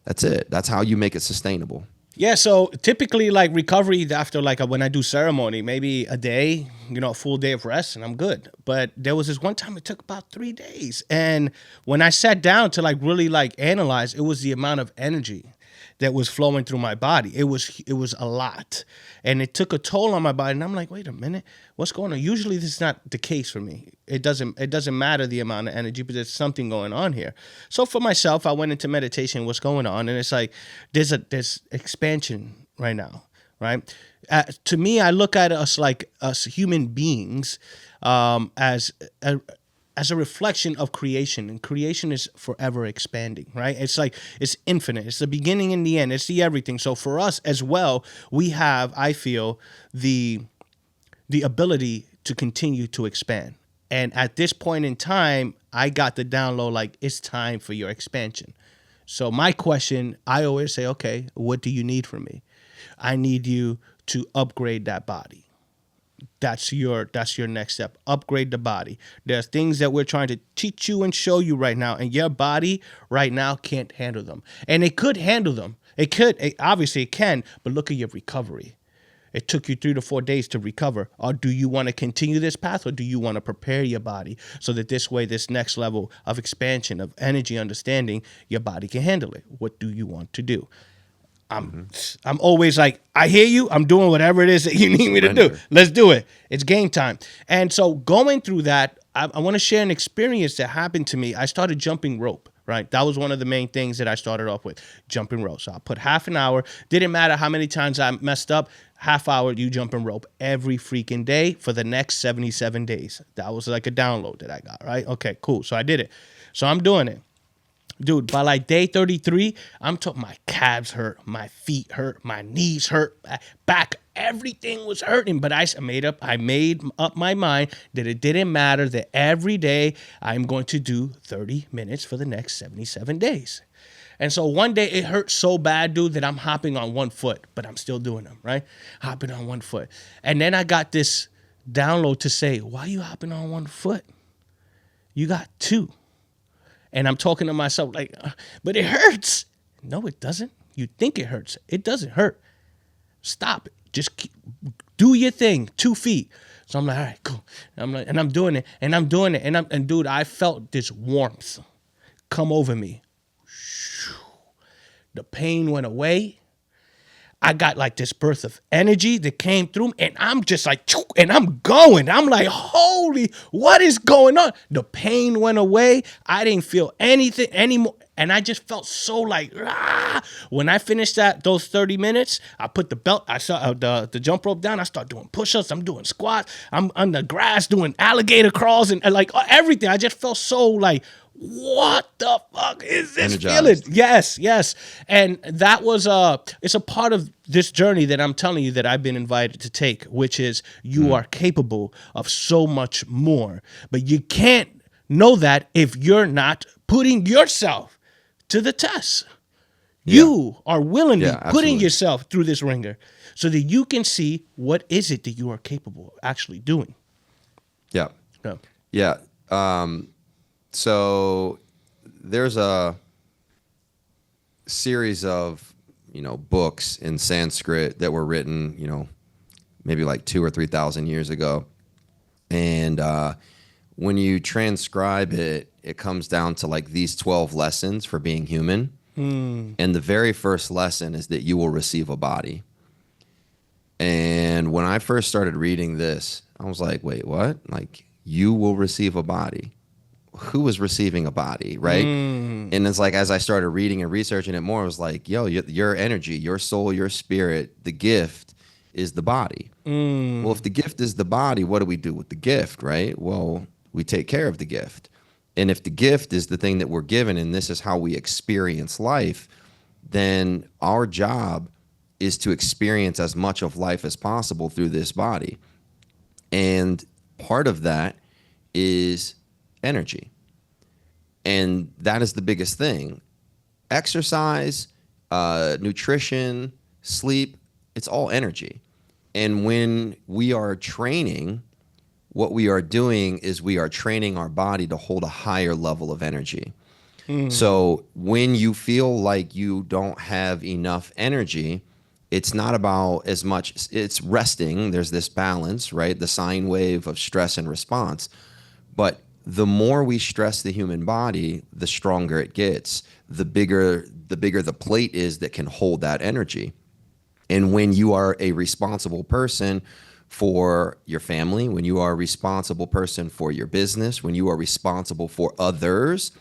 That's it. That's how you make it sustainable. Yeah, so typically like recovery after like when I do ceremony, maybe a day, a full day of rest and I'm good. But there was this one time it took about 3 days. And when I sat down to like really like analyze, it was the amount of energy that was flowing through my body. It was a lot. And it took a toll on my body. And I'm like, wait a minute, what's going on? Usually this is not the case for me. It doesn't matter the amount of energy, but there's something going on here. So for myself, I went into meditation, what's going on? And it's like, there's expansion right now, right? To me, I look at us like us human beings as a reflection of creation, and creation is forever expanding, right? It's like, it's infinite. It's the beginning and the end. It's the everything. So for us as well, we have, I feel, the ability to continue to expand. And at this point in time, I got the download, like, it's time for your expansion. So my question, I always say, okay, what do you need from me? I need you to upgrade that body. That's your next step. Upgrade the body. There's things that we're trying to teach you and show you right now, and your body right now can't handle them. And it could handle them. Obviously it can, but look at your recovery. It took you 3 to 4 days to recover. Or do you want to continue this path, or do you want to prepare your body so that this way, this next level of expansion, of energy understanding, your body can handle it? What do you want to do? I'm always like, I hear you. I'm doing whatever it is that you need me to do. Let's do it. It's game time. And so going through that, I want to share an experience that happened to me. I started jumping rope, right? That was one of the main things that I started off with, jumping rope. So I put half an hour. Didn't matter how many times I messed up. Half hour, you jumping rope every freaking day for the next 77 days. That was like a download that I got, right? Okay, cool. So I did it. So I'm doing it. Dude, by like day 33, I'm talking, my calves hurt, my feet hurt, my knees hurt, back, everything was hurting. But I made up my mind that it didn't matter, that every day I'm going to do 30 minutes for the next 77 days. And so one day it hurt so bad, dude, that I'm hopping on one foot, but I'm still doing them, right? Hopping on one foot. And then I got this download to say, why are you hopping on one foot? You got two. And I'm talking to myself like, but it hurts. No, it doesn't. You think it hurts. It doesn't hurt. Stop it. Just do your thing. 2 feet. So I'm like, all right, cool. And I'm doing it. And dude, I felt this warmth come over me. The pain went away. I got like this burst of energy that came through me, and I'm just like, and I'm going. I'm like, holy, what is going on? The pain went away. I didn't feel anything anymore. And I just felt so like, when I finished those 30 minutes, I put the belt, I saw the jump rope down. I started doing push-ups. I'm doing squats. I'm on the grass doing alligator crawls and like everything. I just felt so like, what the fuck is this feeling? Yes. And that was it's a part of this journey that I'm telling you that I've been invited to take, which is you are capable of so much more. But you can't know that if you're not putting yourself to the test. Yeah. You are willingly putting yourself through this ringer so that you can see what is it that you are capable of actually doing. Yeah. So there's a series of, books in Sanskrit that were written, maybe like 2,000 or 3,000 years ago. And when you transcribe it, it comes down to like these 12 lessons for being human. And the very first lesson is that you will receive a body. And when I first started reading this, I was like, wait, what? Like, you will receive a body. Who is receiving a body, right? And it's like, as I started reading and researching it more, I was like, yo, your energy, your soul, your spirit, the gift is the body. Well, if the gift is the body, what do we do with the gift, right? Well, we take care of the gift. And if the gift is the thing that we're given, and this is how we experience life, then our job is to experience as much of life as possible through this body. And part of that is energy. And that is the biggest thing. Exercise, nutrition, sleep, it's all energy. And when we are training, what we are doing is we are training our body to hold a higher level of energy. So when you feel like you don't have enough energy, it's not about as much, it's resting. There's this balance, right? The sine wave of stress and response. But the more we stress the human body, the stronger it gets, the bigger the plate is that can hold that energy. And when you are a responsible person for your family, when you are a responsible person for your business, when you are responsible for others,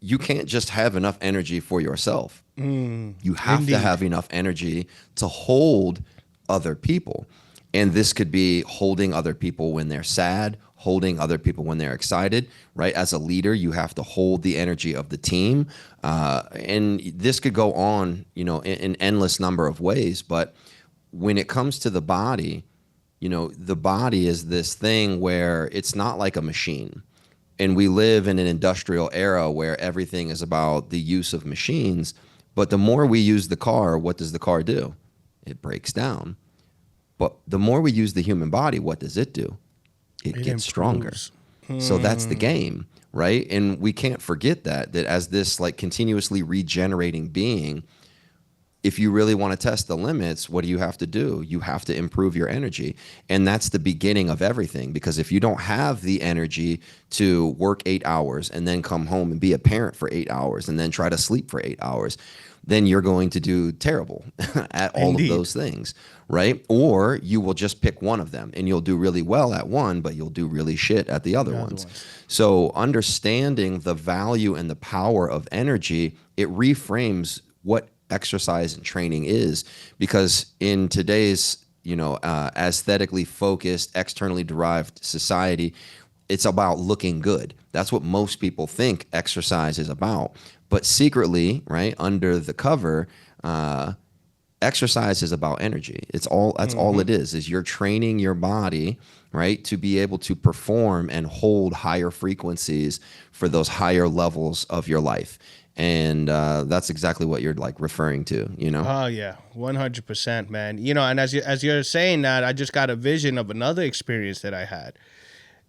you can't just have enough energy for yourself. You have to have enough energy to hold other people. And this could be holding other people when they're sad, holding other people when they're excited, right? As a leader, you have to hold the energy of the team. And this could go on, in endless number of ways. But when it comes to the body, the body is this thing where it's not like a machine. And we live in an industrial era where everything is about the use of machines. But the more we use the car, what does the car do? It breaks down. But the more we use the human body, what does it do? It gets stronger. So that's the game, right? And we can't forget that as this like continuously regenerating being, if you really want to test the limits, what do you have to do? You have to improve your energy. And that's the beginning of everything. Because if you don't have the energy to work 8 hours and then come home and be a parent for 8 hours and then try to sleep for 8 hours, then you're going to do terrible at all of those things, right? Or you will just pick one of them and you'll do really well at one, but you'll do really shit at the other ones. So understanding the value and the power of energy, it reframes what exercise and training is, because in today's, aesthetically focused, externally derived society, it's about looking good. That's what most people think exercise is about. But secretly, right, under the cover, exercise is about energy. That's all it is you're training your body, right, to be able to perform and hold higher frequencies for those higher levels of your life. And that's exactly what you're like referring to, Oh yeah, 100%, man. And as you're saying that, I just got a vision of another experience that I had,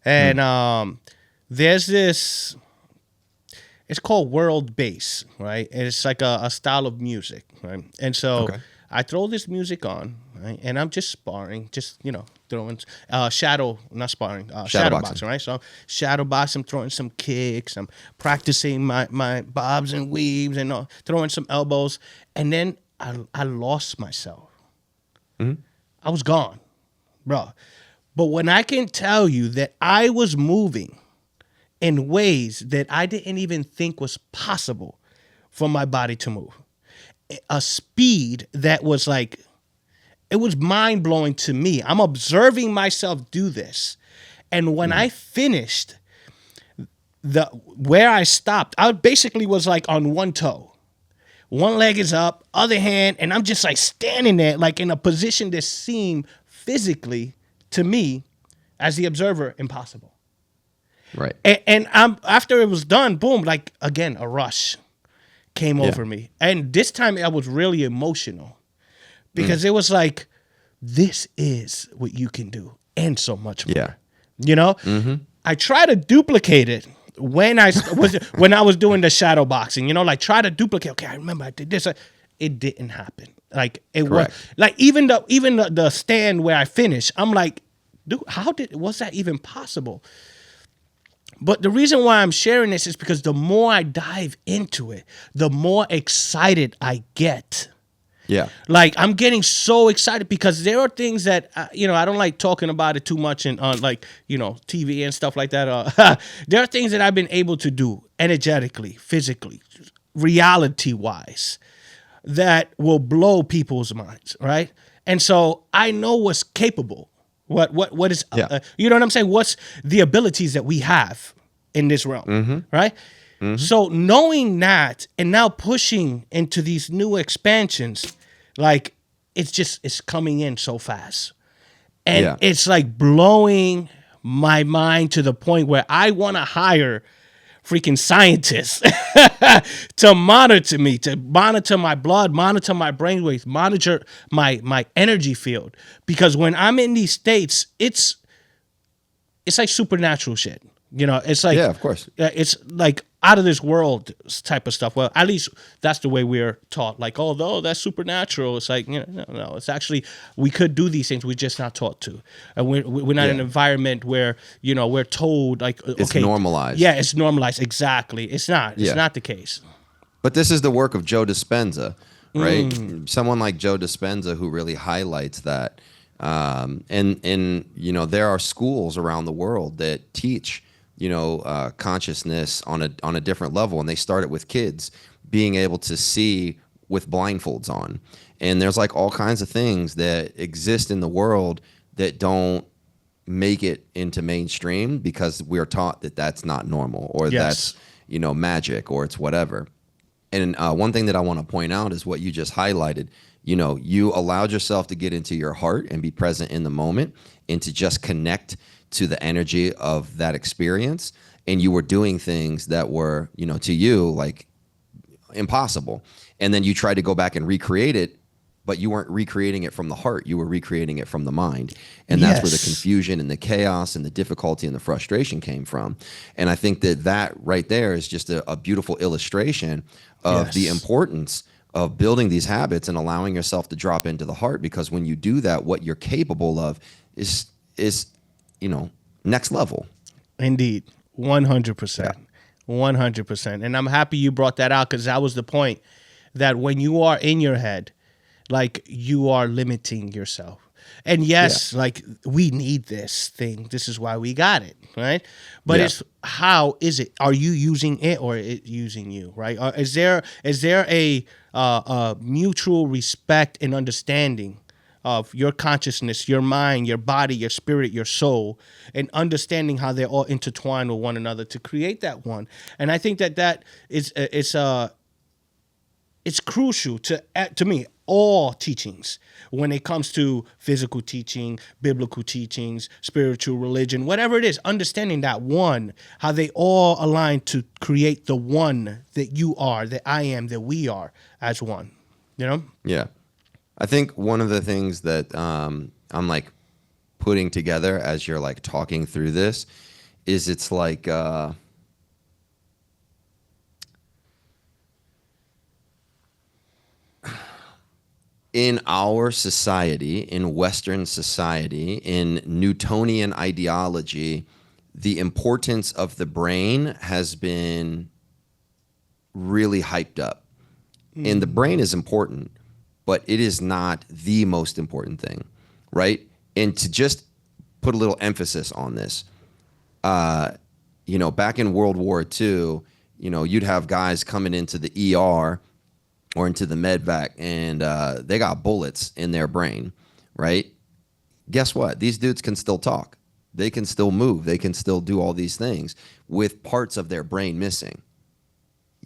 and there's this. It's called world bass, right? And it's like a style of music, right? And so I throw this music on, right? And I'm just sparring, throwing shadow boxing, right? So shadow boxing, I'm throwing some kicks, I'm practicing my bobs and weaves and throwing some elbows. And then I lost myself. I was gone, bro. But when I can tell you that I was moving in ways that I didn't even think was possible for my body to move. A speed that was like, it was mind-blowing to me. I'm observing myself do this. And when I finished, where I stopped, I basically was like on one toe. One leg is up, other hand, and I'm just like standing there like in a position that seemed physically to me as the observer impossible. Right. And after it was done, boom, like again, a rush came over me. And this time I was really emotional because it was like, this is what you can do and so much more. I try to duplicate it when I was doing the shadow boxing, like try to duplicate. Okay, I remember I did this. It didn't happen. Like it was like even the stand where I finished, I'm like, dude, was that even possible? But the reason why I'm sharing this is because the more I dive into it, the more excited I get. Yeah. Like I'm getting so excited because there are things that I don't like talking about it too much in on like TV and stuff like that. There are things that I've been able to do energetically, physically, reality wise that will blow people's minds, right? And so I know what's capable. What is Yeah. you know what I'm saying? What's the abilities that we have in this realm, right? So knowing that and now pushing into these new expansions, like it's coming in so fast. And Yeah. it's like blowing my mind to the point where I want to hire freaking scientists to monitor me, to monitor my blood, monitor my brainwaves, monitor my energy field. Because when I'm in these states, it's like supernatural shit. It's like Yeah, of course. it's like out of this world type of stuff. Well, at least that's the way we're taught. Like, although that's supernatural, it's like no. It's actually we could do these things. We're just not taught to, and we're not in an Yeah. environment where we're told like It's okay, normalized. yeah, it's normalized. Exactly, it's not. It's Yeah. not the case. But this is the work of Joe Dispenza, right? Someone like Joe Dispenza who really highlights that. And there are schools around the world that teach consciousness on a different level, and they start it with kids being able to see with blindfolds on. And there's like all kinds of things that exist in the world that don't make it into mainstream because we're taught that that's not normal or Yes. that's magic or it's whatever. And one thing that I want to point out is what you just highlighted. You allowed yourself to get into your heart and be present in the moment and to just connect to the energy of that experience. And you were doing things that were, to you, like impossible. And then you tried to go back and recreate it, but you weren't recreating it from the heart. You were recreating it from the mind. And that's where the Yes. confusion and the chaos and the difficulty and the frustration came from. And I think that right there is just a beautiful illustration of the Yes. importance of building these habits and allowing yourself to drop into the heart. Because when you do that, what you're capable of is next level. Indeed, 100%, 100%. And I'm happy you brought that out because that was the point. That when you are in your head, like you are limiting yourself. And yes, like we need this thing. This is why we got it, right? But Yeah. it's how is it? Are you using it or it using you, right? Is there a mutual respect and understanding of your consciousness, your mind, your body, your spirit, your soul, and understanding how they're all intertwined with one another to create that one? And I think that is it's crucial to me all teachings when it comes to physical teaching, biblical teachings, spiritual religion, whatever it is, understanding that one, how they all align to create the one that you are, that I am, that we are as one. Yeah. I think one of the things that I'm like putting together as you're like talking through this is it's like in our society, in Western society, in Newtonian ideology, the importance of the brain has been really hyped up. And the brain is important, but it is not the most important thing, right? And to just put a little emphasis on this, back in World War II, you'd have guys coming into the ER or into the medvac and they got bullets in their brain, right? Guess what? These dudes can still talk. They can still move. They can still do all these things with parts of their brain missing.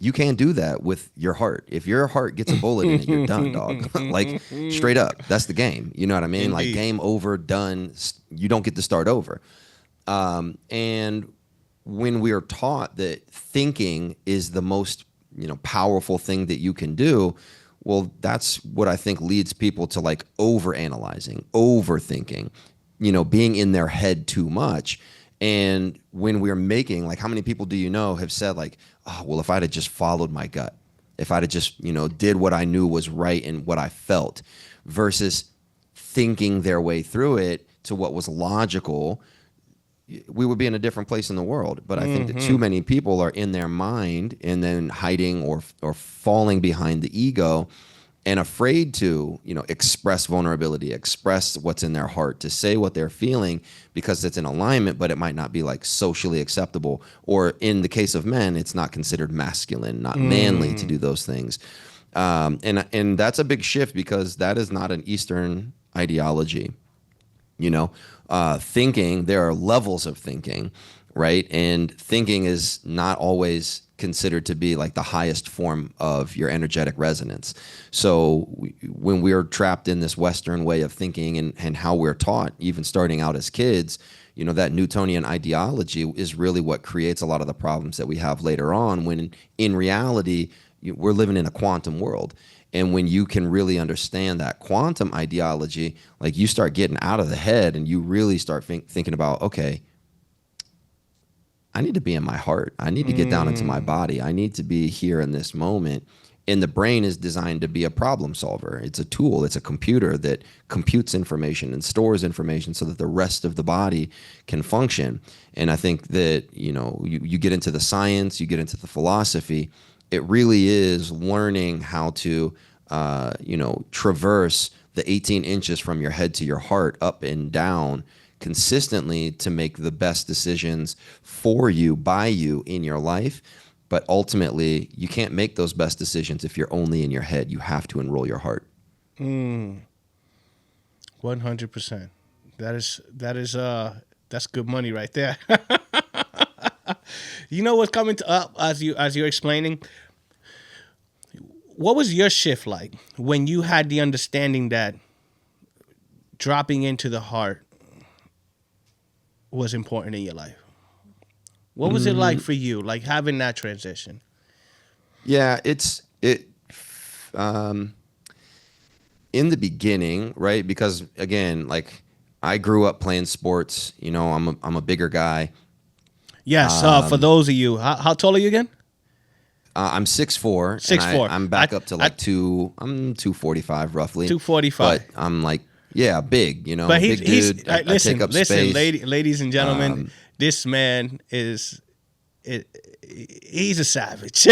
You can't do that with your heart. If your heart gets a bullet in it, you're done, dog. Like straight up, that's the game. You know what I mean? Indeed. Like game over, done. You don't get to start over. And when we are taught that thinking is the most powerful thing that you can do, well, that's what I think leads people to like overanalyzing, overthinking, being in their head too much. And when we're making, like, how many people do you know have said like, oh, well, if I'd have just followed my gut, if I'd have just, did what I knew was right and what I felt, versus thinking their way through it to what was logical, we would be in a different place in the world. But I think that too many people are in their mind and then hiding or falling behind the ego and afraid to, express vulnerability, express what's in their heart, to say what they're feeling because it's in alignment, but it might not be like socially acceptable. Or in the case of men, it's not considered masculine, not manly to do those things. And that's a big shift because that is not an Eastern ideology. Thinking, there are levels of thinking, right? And thinking is not always considered to be like the highest form of your energetic resonance. So when we're trapped in this Western way of thinking and how we're taught, even starting out as kids, that Newtonian ideology is really what creates a lot of the problems that we have later on, when in reality, we're living in a quantum world. And when you can really understand that quantum ideology, like you start getting out of the head and you really start thinking about, okay, I need to be in my heart. I need to get down into my body. I need to be here in this moment. And the brain is designed to be a problem solver. It's a tool. It's a computer that computes information and stores information so that the rest of the body can function. And I think that, you get into the science, you get into the philosophy, it really is learning how to, traverse the 18 inches from your head to your heart, up and down, consistently to make the best decisions for you, by you in your life. But ultimately, you can't make those best decisions if you're only in your head. You have to enroll your heart. 100%. That's good money right there. You know what's coming up as you're explaining? What was your shift like when you had the understanding that dropping into the heart was important in your life? What was it like for you, like having that transition? Yeah, in the beginning, right? Because again, like I grew up playing sports. I'm a bigger guy. Yes. For those of you, how tall are you again? I'm 6'4". 6'4". I'm back up to like I'm 245 roughly. 245. But I'm like, yeah, big. But big dude. I take up space. Ladies and gentlemen, this man he's a savage.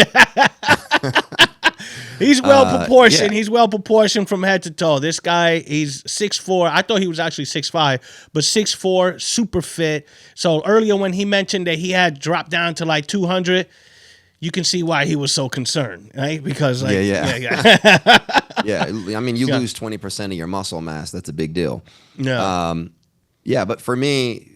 He's well proportioned. Yeah. He's well proportioned from head to toe. This guy, he's 6'4". I thought he was actually 6'5", but 6'4", super fit. So earlier when he mentioned that he had dropped down to like 200, you can see why he was so concerned, right? Because like, yeah. Yeah. I mean, you lose 20% of your muscle mass. That's a big deal. Yeah. Yeah. But for me,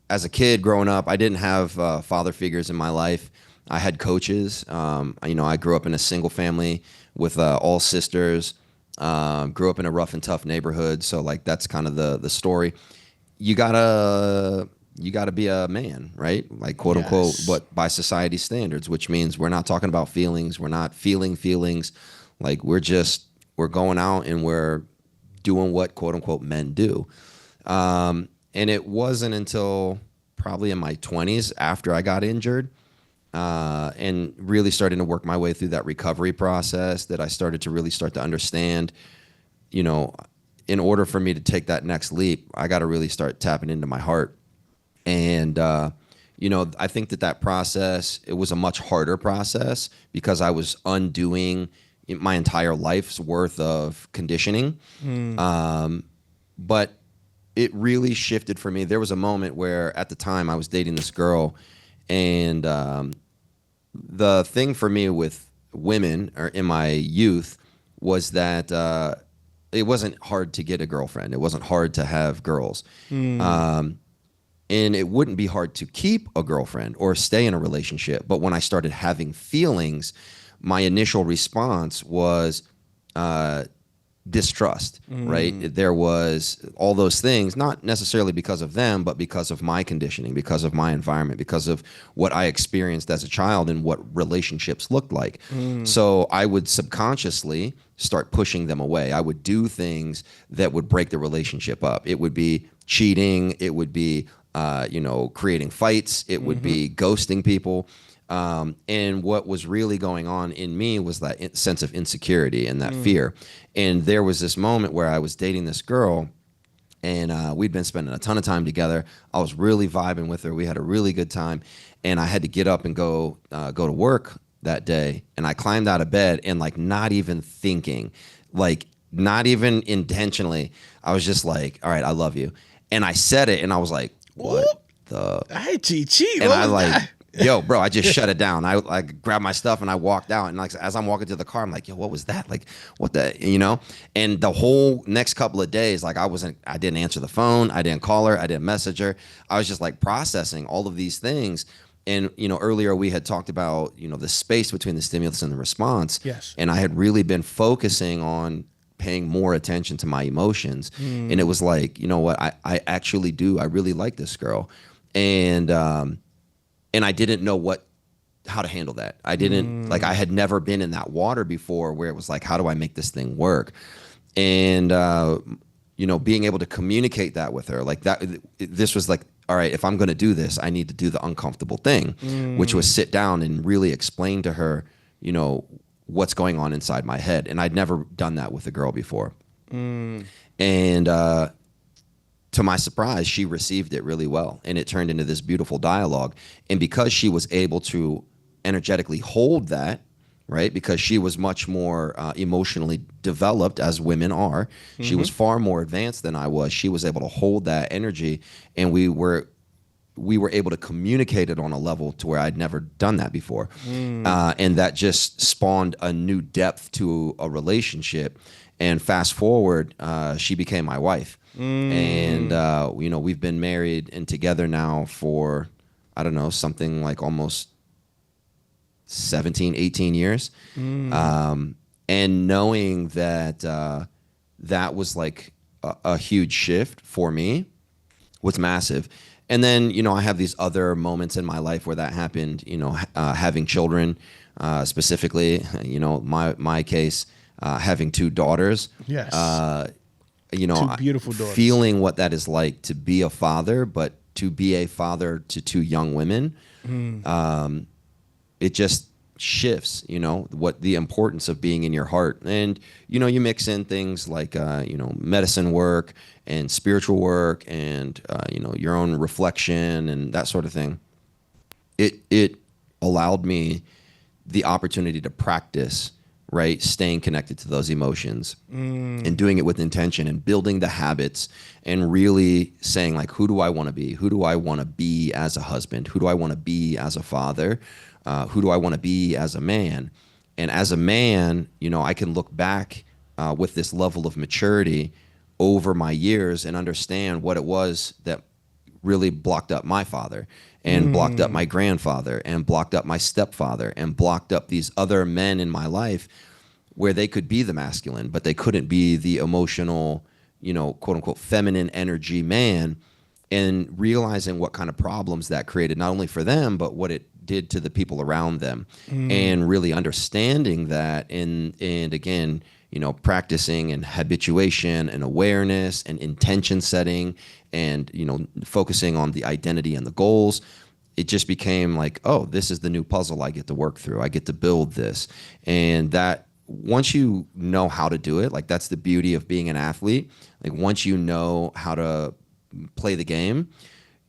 as a kid growing up, I didn't have father figures in my life. I had coaches. I grew up in a single family with all sisters. Grew up in a rough and tough neighborhood. So like, that's kind of the story. You gotta be a man, right? Like quote unquote, but by society standards, which means we're not talking about feelings. We're not feeling feelings. Like we're going out and we're doing what quote unquote men do. And it wasn't until probably in my 20s after I got injured and really starting to work my way through that recovery process that I started to really start to understand, in order for me to take that next leap, I got to really start tapping into my heart. And, I think that process, it was a much harder process because I was undoing my entire life's worth of conditioning. But it really shifted for me. There was a moment where at the time I was dating this girl, and the thing for me with women or in my youth was that it wasn't hard to get a girlfriend. It wasn't hard to have girls. And it wouldn't be hard to keep a girlfriend or stay in a relationship. But when I started having feelings, my initial response was distrust, right? There was all those things, not necessarily because of them, but because of my conditioning, because of my environment, because of what I experienced as a child and what relationships looked like. So I would subconsciously start pushing them away. I would do things that would break the relationship up. It would be cheating. It would be creating fights. It would be ghosting people. And what was really going on in me was that sense of insecurity and that fear. And there was this moment where I was dating this girl, and we'd been spending a ton of time together. I was really vibing with her. We had a really good time, and I had to get up and go to work that day. And I climbed out of bed and like not even thinking, like not even intentionally. I was just like, "All right, I love you," and I said it, and I was like, "What Whoop. the?" Hey, Chi. And What I was like, that? yo, bro, I just shut it down. I grabbed my stuff and I walked out. And like as I'm walking to the car, I'm like, yo, what was that? Like, what the, you know? And the whole next couple of days, like I didn't answer the phone. I didn't call her. I didn't message her. I was just like processing all of these things. And, earlier we had talked about, the space between the stimulus and the response. Yes. And I had really been focusing on paying more attention to my emotions. And it was like, you know what, I actually do. I really like this girl. And I didn't know how to handle that. I didn't like I had never been in that water before where it was like, how do I make this thing work? And being able to communicate that with her, like that, this was like, all right, if I'm going to do this, I need to do the uncomfortable thing, which was sit down and really explain to her, what's going on inside my head. And I'd never done that with a girl before. And to my surprise, she received it really well, and it turned into this beautiful dialogue. And because she was able to energetically hold that, right, because she was much more emotionally developed, as women are, she was far more advanced than I was. She was able to hold that energy, and we were able to communicate it on a level to where I'd never done that before. And that just spawned a new depth to a relationship. And fast forward, she became my wife. And, we've been married and together now for, I don't know, something like almost 17, 18 years. And knowing that that was like a huge shift for me was massive. And then, I have these other moments in my life where that happened, having children, specifically, my case, having two daughters. Yes. Two beautiful daughters. Feeling what that is like to be a father, but to be a father to two young women, it just shifts, what the importance of being in your heart. And, you mix in things like, medicine work and spiritual work and, your own reflection and that sort of thing. It allowed me the opportunity to practice, right, staying connected to those emotions and doing it with intention and building the habits and really saying, like, who do I want to be? Who do I want to be as a husband? Who do I want to be as a father? Who do I want to be as a man? And as a man, I can look back with this level of maturity over my years and understand what it was that really blocked up my father and blocked up my grandfather and blocked up my stepfather and blocked up these other men in my life where they could be the masculine, but they couldn't be the emotional, quote unquote, feminine energy man. And realizing what kind of problems that created, not only for them, but what it did to the people around them, and really understanding that, and again, practicing and habituation and awareness and intention setting, and focusing on the identity and the goals. It just became like, oh, this is the new puzzle I get to work through. I get to build this, and that once you know how to do it, like that's the beauty of being an athlete. Like once you know how to play the game,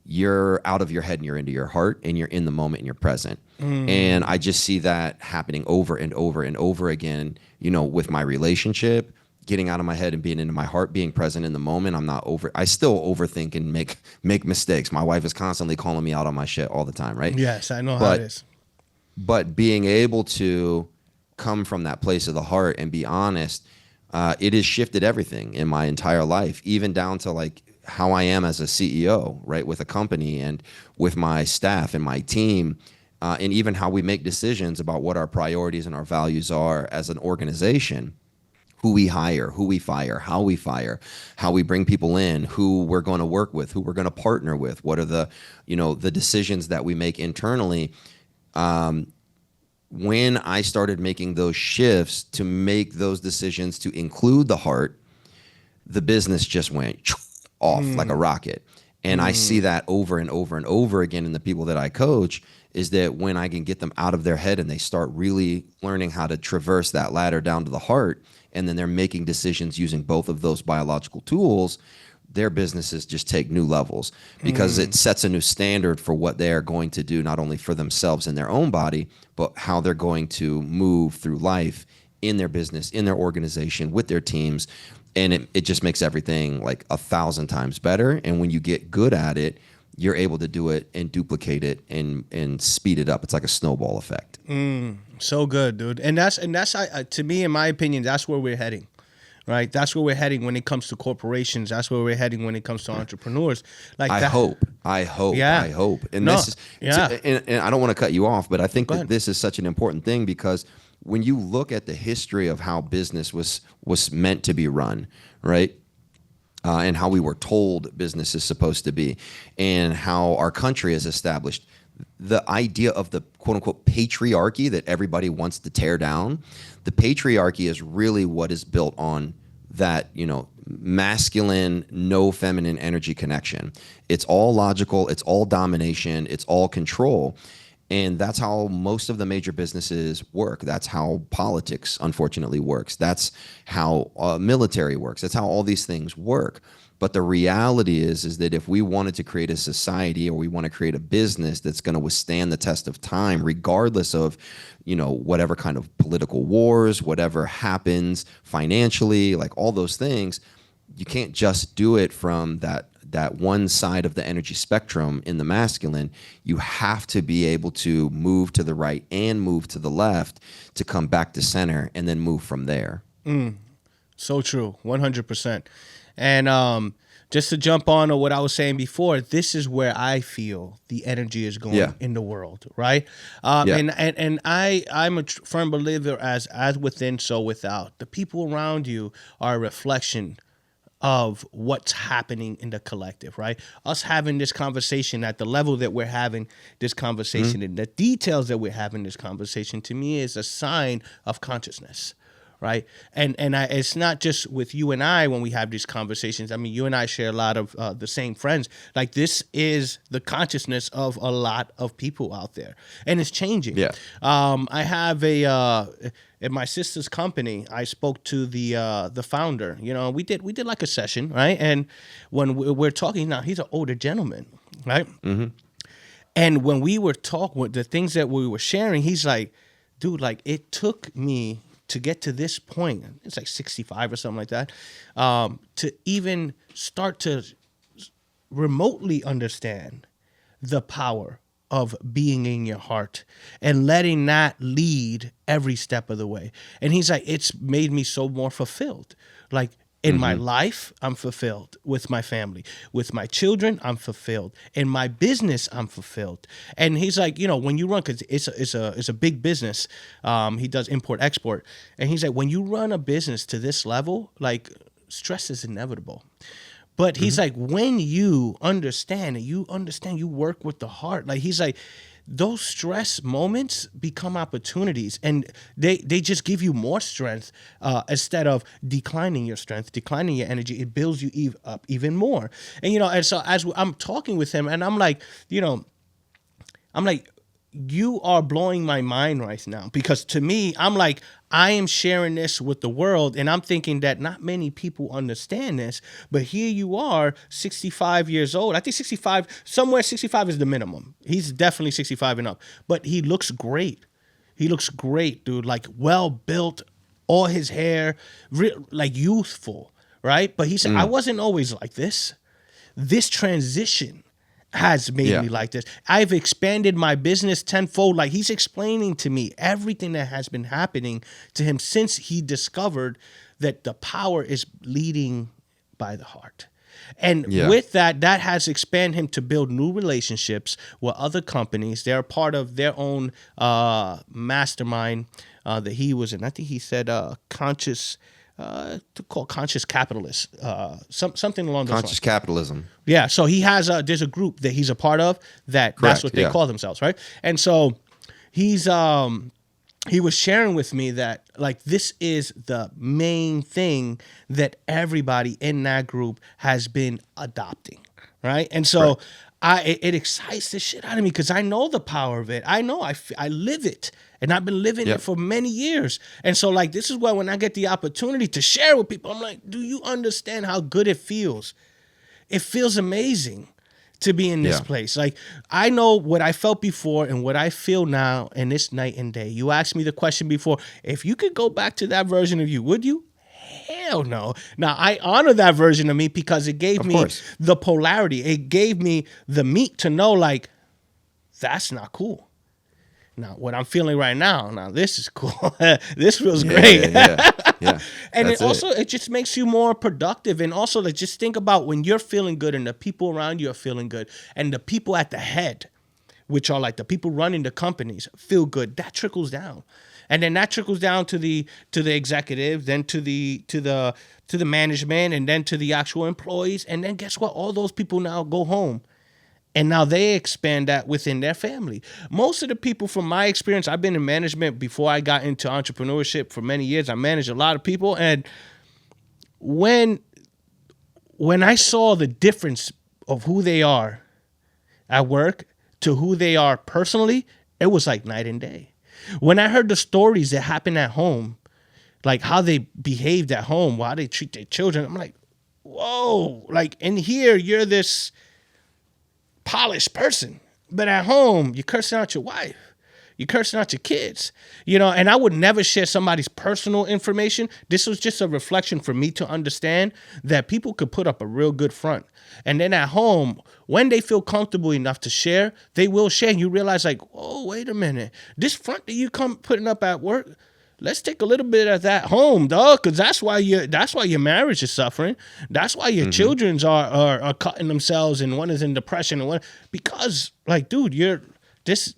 you're out of your head and you're into your heart and you're in the moment and you're present. And I just see that happening over and over and over again, with my relationship, getting out of my head and being into my heart, being present in the moment. I still overthink and make mistakes. My wife is constantly calling me out on my shit all the time, right? Yes, I know how it is. But being able to come from that place of the heart and be honest, it has shifted everything in my entire life, even down to like how I am as a CEO, right, with a company and with my staff and my team, and even how we make decisions about what our priorities and our values are as an organization. Who we hire, who we fire, how we bring people in, who we're going to work with, who we're going to partner with, what are the, the decisions that we make internally. When I started making those shifts to make those decisions to include the heart, the business just went off like a rocket. And I see that over and over and over again in the people that I coach, is that when I can get them out of their head and they start really learning how to traverse that ladder down to the heart, and then they're making decisions using both of those biological tools, their businesses just take new levels because it sets a new standard for what they are going to do, not only for themselves in their own body, but how they're going to move through life in their business, in their organization, with their teams. And it just makes everything like 1,000 times better. And when you get good at it, you're able to do it and duplicate it and speed it up. It's like a snowball effect. So good, dude. And that's to me, in my opinion, that's where we're heading. Right, that's where we're heading when it comes to corporations. That's where we're heading when it comes to entrepreneurs. Like I that. hope. And No, this is, yeah. and I don't want to cut you off, but I think Go that ahead. this is such an important thing because when you look at the history of how business was meant to be run, right? And how we were told business is supposed to be, and how our country is established. The idea of the quote unquote patriarchy that everybody wants to tear down, the patriarchy is really what is built on that, masculine, no feminine energy connection. It's all logical, it's all domination, it's all control. And that's how most of the major businesses work. That's how politics, unfortunately, works. That's how military works. That's how all these things work. But the reality is that if we wanted to create a society or we want to create a business that's going to withstand the test of time, regardless of, whatever kind of political wars, whatever happens financially, like all those things, you can't just do it from that one side of the energy spectrum in the masculine. You have to be able to move to the right and move to the left to come back to center and then move from there. So true, 100%. And just to jump on what I was saying before, this is where I feel the energy is going in the world, right? And I'm a firm believer as within, so without. The people around you are a reflection of what's happening in the collective, right? Us having this conversation at the level that we're having this conversation and the details that we're having this conversation, to me, is a sign of consciousness, right? It's not just with you and I when we have these conversations. I mean, you and I share a lot of the same friends. Like, this is the consciousness of a lot of people out there, and it's changing. Yeah. I have at my sister's company, I spoke to the founder. We did like a session, right? And when we're talking now, he's an older gentleman, right? Mm-hmm. And when we were talking, the things that we were sharing, he's like, dude, like, it took me to get to this point, it's like 65 or something like that, to even start to remotely understand the power of being in your heart and letting that lead every step of the way. And he's like, it's made me so more fulfilled. Like, in my life, I'm fulfilled. With my family, with my children, I'm fulfilled. In my business, I'm fulfilled. And he's like, when you run, because it's a big business. He does import export, and he's like, when you run a business to this level, like, stress is inevitable. But he's like, when you understand, you work with the heart. Like, he's like, those stress moments become opportunities, and they just give you more strength instead of declining your strength, declining your energy. It builds you up even more. And and so as I'm talking with him, and I'm like, you are blowing my mind right now, because to me, I'm like, I am sharing this with the world, and I'm thinking that not many people understand this, but here you are, 65 years old. I think 65 is the minimum. He's definitely 65 and up, but he looks great. He looks great, dude, like, well built, all his hair, like, youthful, right? But he said, I wasn't always like this. This transition has made me like this. I've expanded my business tenfold. Like, he's explaining to me everything that has been happening to him since he discovered that the power is leading by the heart. And with that has expanded him to build new relationships with other companies. They're part of their own mastermind that he was in. I think he said conscious capitalist, something along those lines. Conscious capitalism. Yeah, so he has there's a group that he's a part of that's what they call themselves, right? And so he was sharing with me that, like, this is the main thing that everybody in that group has been adopting, right? And so it excites the shit out of me, because I know the power of it. I know I live it. And I've been living it for many years. And so, like, this is why when I get the opportunity to share with people, I'm like, do you understand how good it feels it feels amazing to be in this Yeah. place. Like, I know what I felt before and what I feel now, and it's night and day. You asked me the question before, if you could go back to that version of you, would you? Hell no. Now, I honor that version of me because it gave Of me course. the polarity. It gave me the meat to know, like, that's not cool. Now, what I'm feeling right now, this is cool. This feels Yeah, great. yeah. And That's it also, it just makes you more productive. And also, like, just think about when you're feeling good and the people around you are feeling good and the people at the head, which are like the people running the companies, feel good. That trickles down. And then that trickles down to the executive, then to the management, and then to the actual employees. And then guess what? All those people now go home. And now they expand that within their family. Most of the people, from my experience, I've been in management before I got into entrepreneurship for many years. I managed a lot of people. And when I saw the difference of who they are at work to who they are personally, it was like night and day. When I heard the stories that happen at home, like how they behaved at home, how they treat their children, I'm like, whoa. Like, in here, you're this polished person, but at home you're cursing out your wife, you're cursing out your kids, and I would never share somebody's personal information. This was just a reflection for me to understand that people could put up a real good front, and then at home, when they feel comfortable enough to share, they will share. And you realize, like, oh, wait a minute, this front that you come putting up at work, let's take a little bit of that home, dog, because that's why your marriage is suffering. That's why your children's are cutting themselves, and one is in depression, and one, because, like, dude, you're this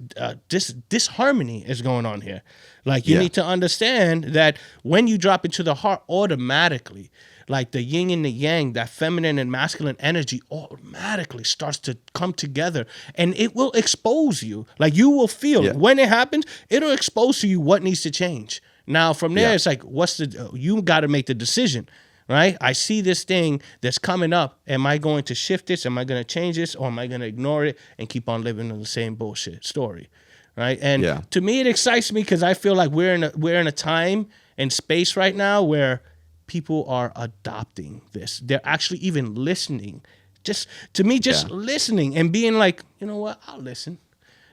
disharmony is going on here. Like, you need to understand that when you drop into the heart, automatically, like the yin and the yang, that feminine and masculine energy automatically starts to come together, and it will expose you. Like, you will feel it. When it happens, it'll expose to you what needs to change. Now, from there, it's like, you got to make the decision, right? I see this thing that's coming up. Am I going to shift this? Am I going to change this? Or am I going to ignore it and keep on living in the same bullshit story, right? And to me, it excites me because I feel like we're in a time and space right now where people are adopting this. They're actually even listening. Just listening and being like, you know what? I'll listen.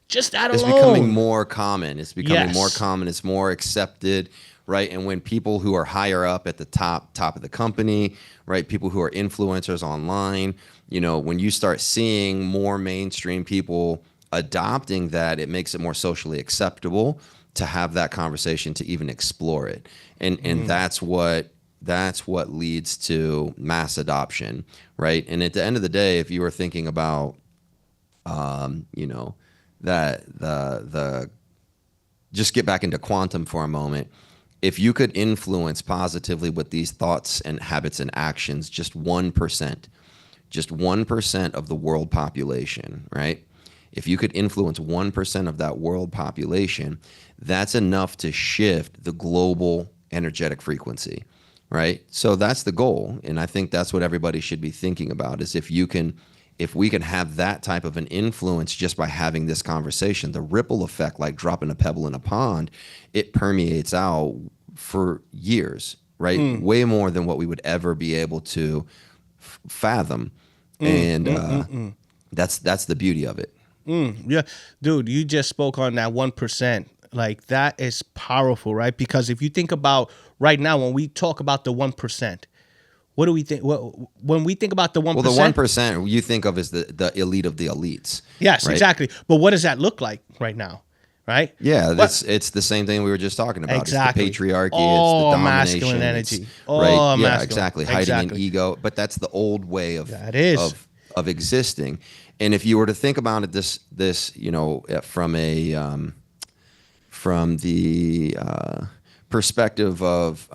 Just that alone. It's becoming more common. It's becoming more common. It's more accepted, right? And when people who are higher up at the top of the company, right, people who are influencers online, when you start seeing more mainstream people adopting that, it makes it more socially acceptable to have that conversation, to even explore it. And that's what leads to mass adoption, right? And at the end of the day, if you were thinking about, that the just get back into quantum for a moment. If you could influence positively with these thoughts and habits and actions, just 1% of the world population, right? If you could influence 1% of that world population, that's enough to shift the global energetic frequency, right? So that's the goal. And I think that's what everybody should be thinking about, is if we can have that type of an influence just by having this conversation, the ripple effect, like dropping a pebble in a pond, it permeates out for years, right? Way more than what we would ever be able to fathom. And that's the beauty of it. Yeah, dude, you just spoke on that 1%. Like, that is powerful, right? Because if you think about right now, when we talk about the 1%, what do we think? When we think about the 1%? Well, the 1% you think of as the elite of the elites. Yes, right? exactly. But what does that look like right now? Right? Yeah, it's the same thing we were just talking about. Exactly. It's the patriarchy, All it's the domination, masculine energy. Right? Yeah, Masculine. exactly. Hiding an ego, but that's the old way of existing. And if you were to think about it, this from the perspective of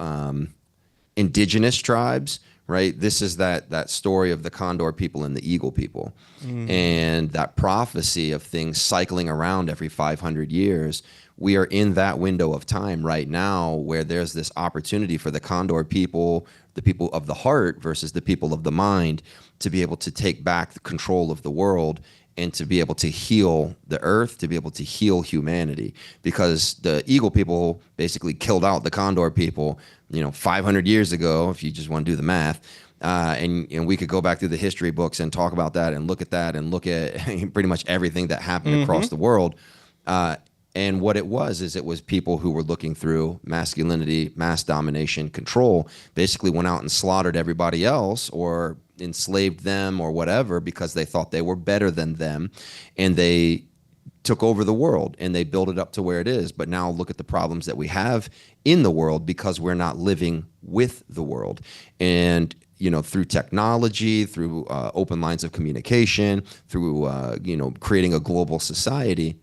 indigenous tribes, right? This is that story of the Condor people and the Eagle people, and that prophecy of things cycling around every 500 years. We are in that window of time right now where there's this opportunity for the Condor people, the people of the heart versus the people of the mind, to be able to take back the control of the world and to be able to heal the earth, to be able to heal humanity. Because the Eagle people basically killed out the Condor people, 500 years ago, if you just want to do the math. And we could go back through the history books and talk about that and look at that and look at pretty much everything that happened across the world. Uh, and what it was is it was people who were looking through masculinity, mass domination, control, basically went out and slaughtered everybody else or enslaved them or whatever because they thought they were better than them. And they took over the world and they built it up to where it is. But now look at the problems that we have in the world because we're not living with the world. And through technology, through open lines of communication, through creating a global society,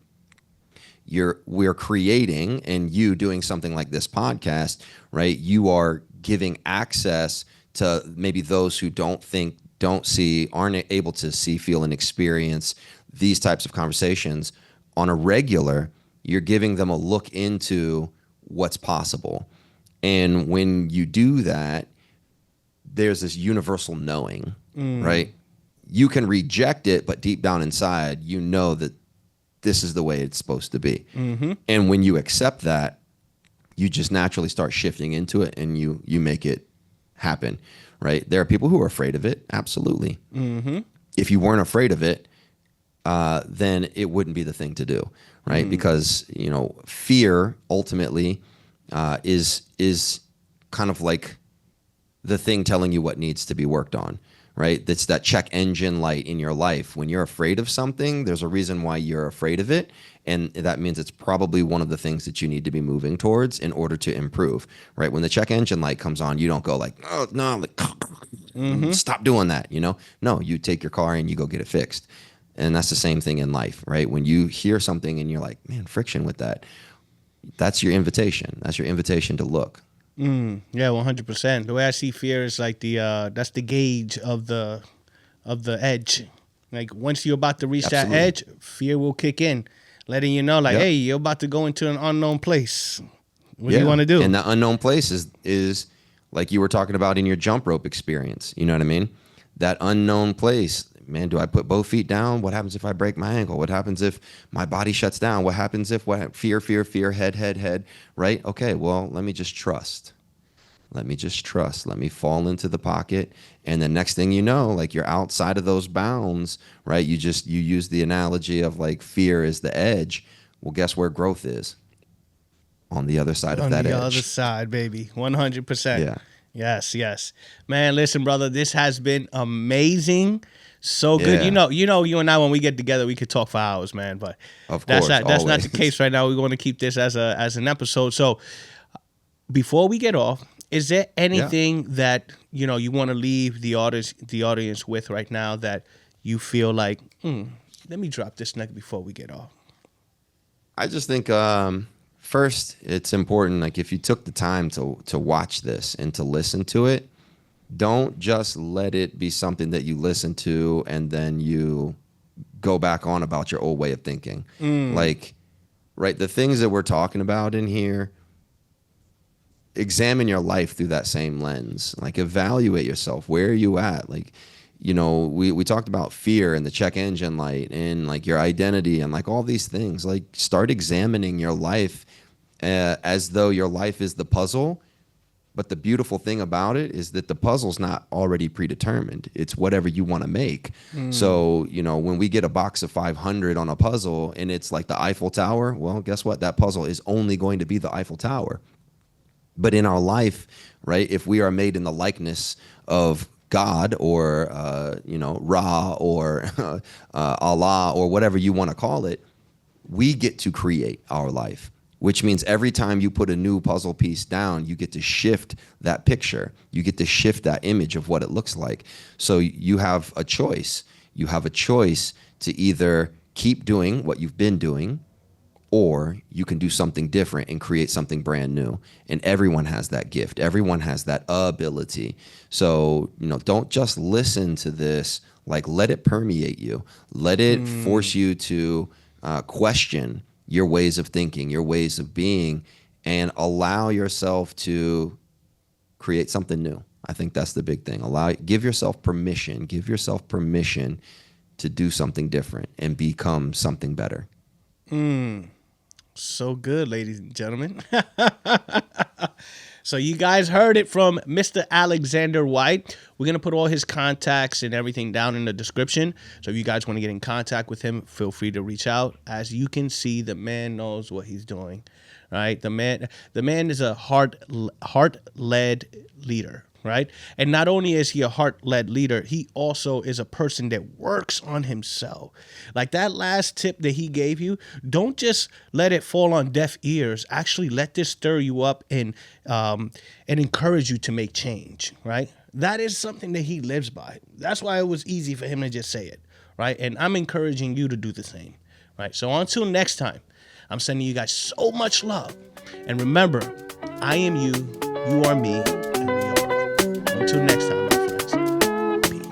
we're creating, and you doing something like this podcast, right? You are giving access to maybe those who don't think, don't see, aren't able to see, feel, and experience these types of conversations on a regular. You're giving them a look into what's possible. And when you do that, there's this universal knowing, right? You can reject it, but deep down inside, you know that this is the way it's supposed to be. And when you accept that, you just naturally start shifting into it and you make it happen, right? There are people who are afraid of it. Absolutely. If you weren't afraid of it, then it wouldn't be the thing to do, right? Because, fear ultimately is kind of like the thing telling you what needs to be worked on, right? That's that check engine light in your life. When you're afraid of something, there's a reason why you're afraid of it. And that means it's probably one of the things that you need to be moving towards in order to improve, right? When the check engine light comes on, you don't go like, oh, no, like, stop doing that, No, you take your car and you go get it fixed. And that's the same thing in life, right? When you hear something and you're like, man, friction with that, that's your invitation. That's your invitation to look. Yeah, 100%. The way I see fear is like that's the gauge of the edge. Like once you're about to reach that edge, fear will kick in, letting you know, like, hey, you're about to go into an unknown place. What do you want to do? And that unknown place is like you were talking about in your jump rope experience. You know what I mean? That unknown place. Man, do I put both feet down? What happens if I break my ankle? What happens if my body shuts down? What happens if fear, head, right? Okay, well, let me just trust. Let me fall into the pocket. And the next thing you know, like you're outside of those bounds, right? You use the analogy of like fear is the edge. Well, guess where growth is? On the other side of that edge. On the other side, baby. 100%. Yeah. Yes. Man, listen, brother, this has been amazing. So good. Yeah. You and I, when we get together, we could talk for hours, man. But of that's course, that's not the case right now. We want to keep this as an episode. So before we get off, is there anything that you want to leave the audience with right now that you feel like, let me drop this nugget before we get off? I just think first it's important, like if you took the time to watch this and to listen to it, don't just let it be something that you listen to and then you go back on about your old way of thinking. Like, right, the things that we're talking about in here, examine your life through that same lens. Like, evaluate yourself. Where are you at? Like, we talked about fear and the check engine light and like your identity and like all these things. Like, start examining your life as though your life is the puzzle. But the beautiful thing about it is that the puzzle's not already predetermined. It's whatever you want to make. So, when we get a box of 500 on a puzzle and it's like the Eiffel Tower, well, guess what? That puzzle is only going to be the Eiffel Tower. But in our life, right, if we are made in the likeness of God or, Ra or Allah or whatever you want to call it, we get to create our life. Which means every time you put a new puzzle piece down, you get to shift that picture. You get to shift that image of what it looks like. So you have a choice. You have a choice to either keep doing what you've been doing, or you can do something different and create something brand new. And everyone has that gift. Everyone has that ability. So, don't just listen to this. Like, let it permeate you. Let it force you to question your ways of thinking, your ways of being, and allow yourself to create something new. I think that's the big thing. Give yourself permission to do something different and become something better. So good, ladies and gentlemen. So you guys heard it from Mr. Alexander White. We're going to put all his contacts and everything down in the description. So if you guys want to get in contact with him, feel free to reach out. As you can see, the man knows what he's doing, right? The man is a heart-led leader, right? And not only is he a heart-led leader, he also is a person that works on himself. Like that last tip that he gave you, don't just let it fall on deaf ears. Actually, let this stir you up and encourage you to make change, right? That is something that he lives by. That's why it was easy for him to just say it, right? And I'm encouraging you to do the same, right? So until next time, I'm sending you guys so much love. And remember, I am you, you are me, and we are one. Until next time, my friends. Peace.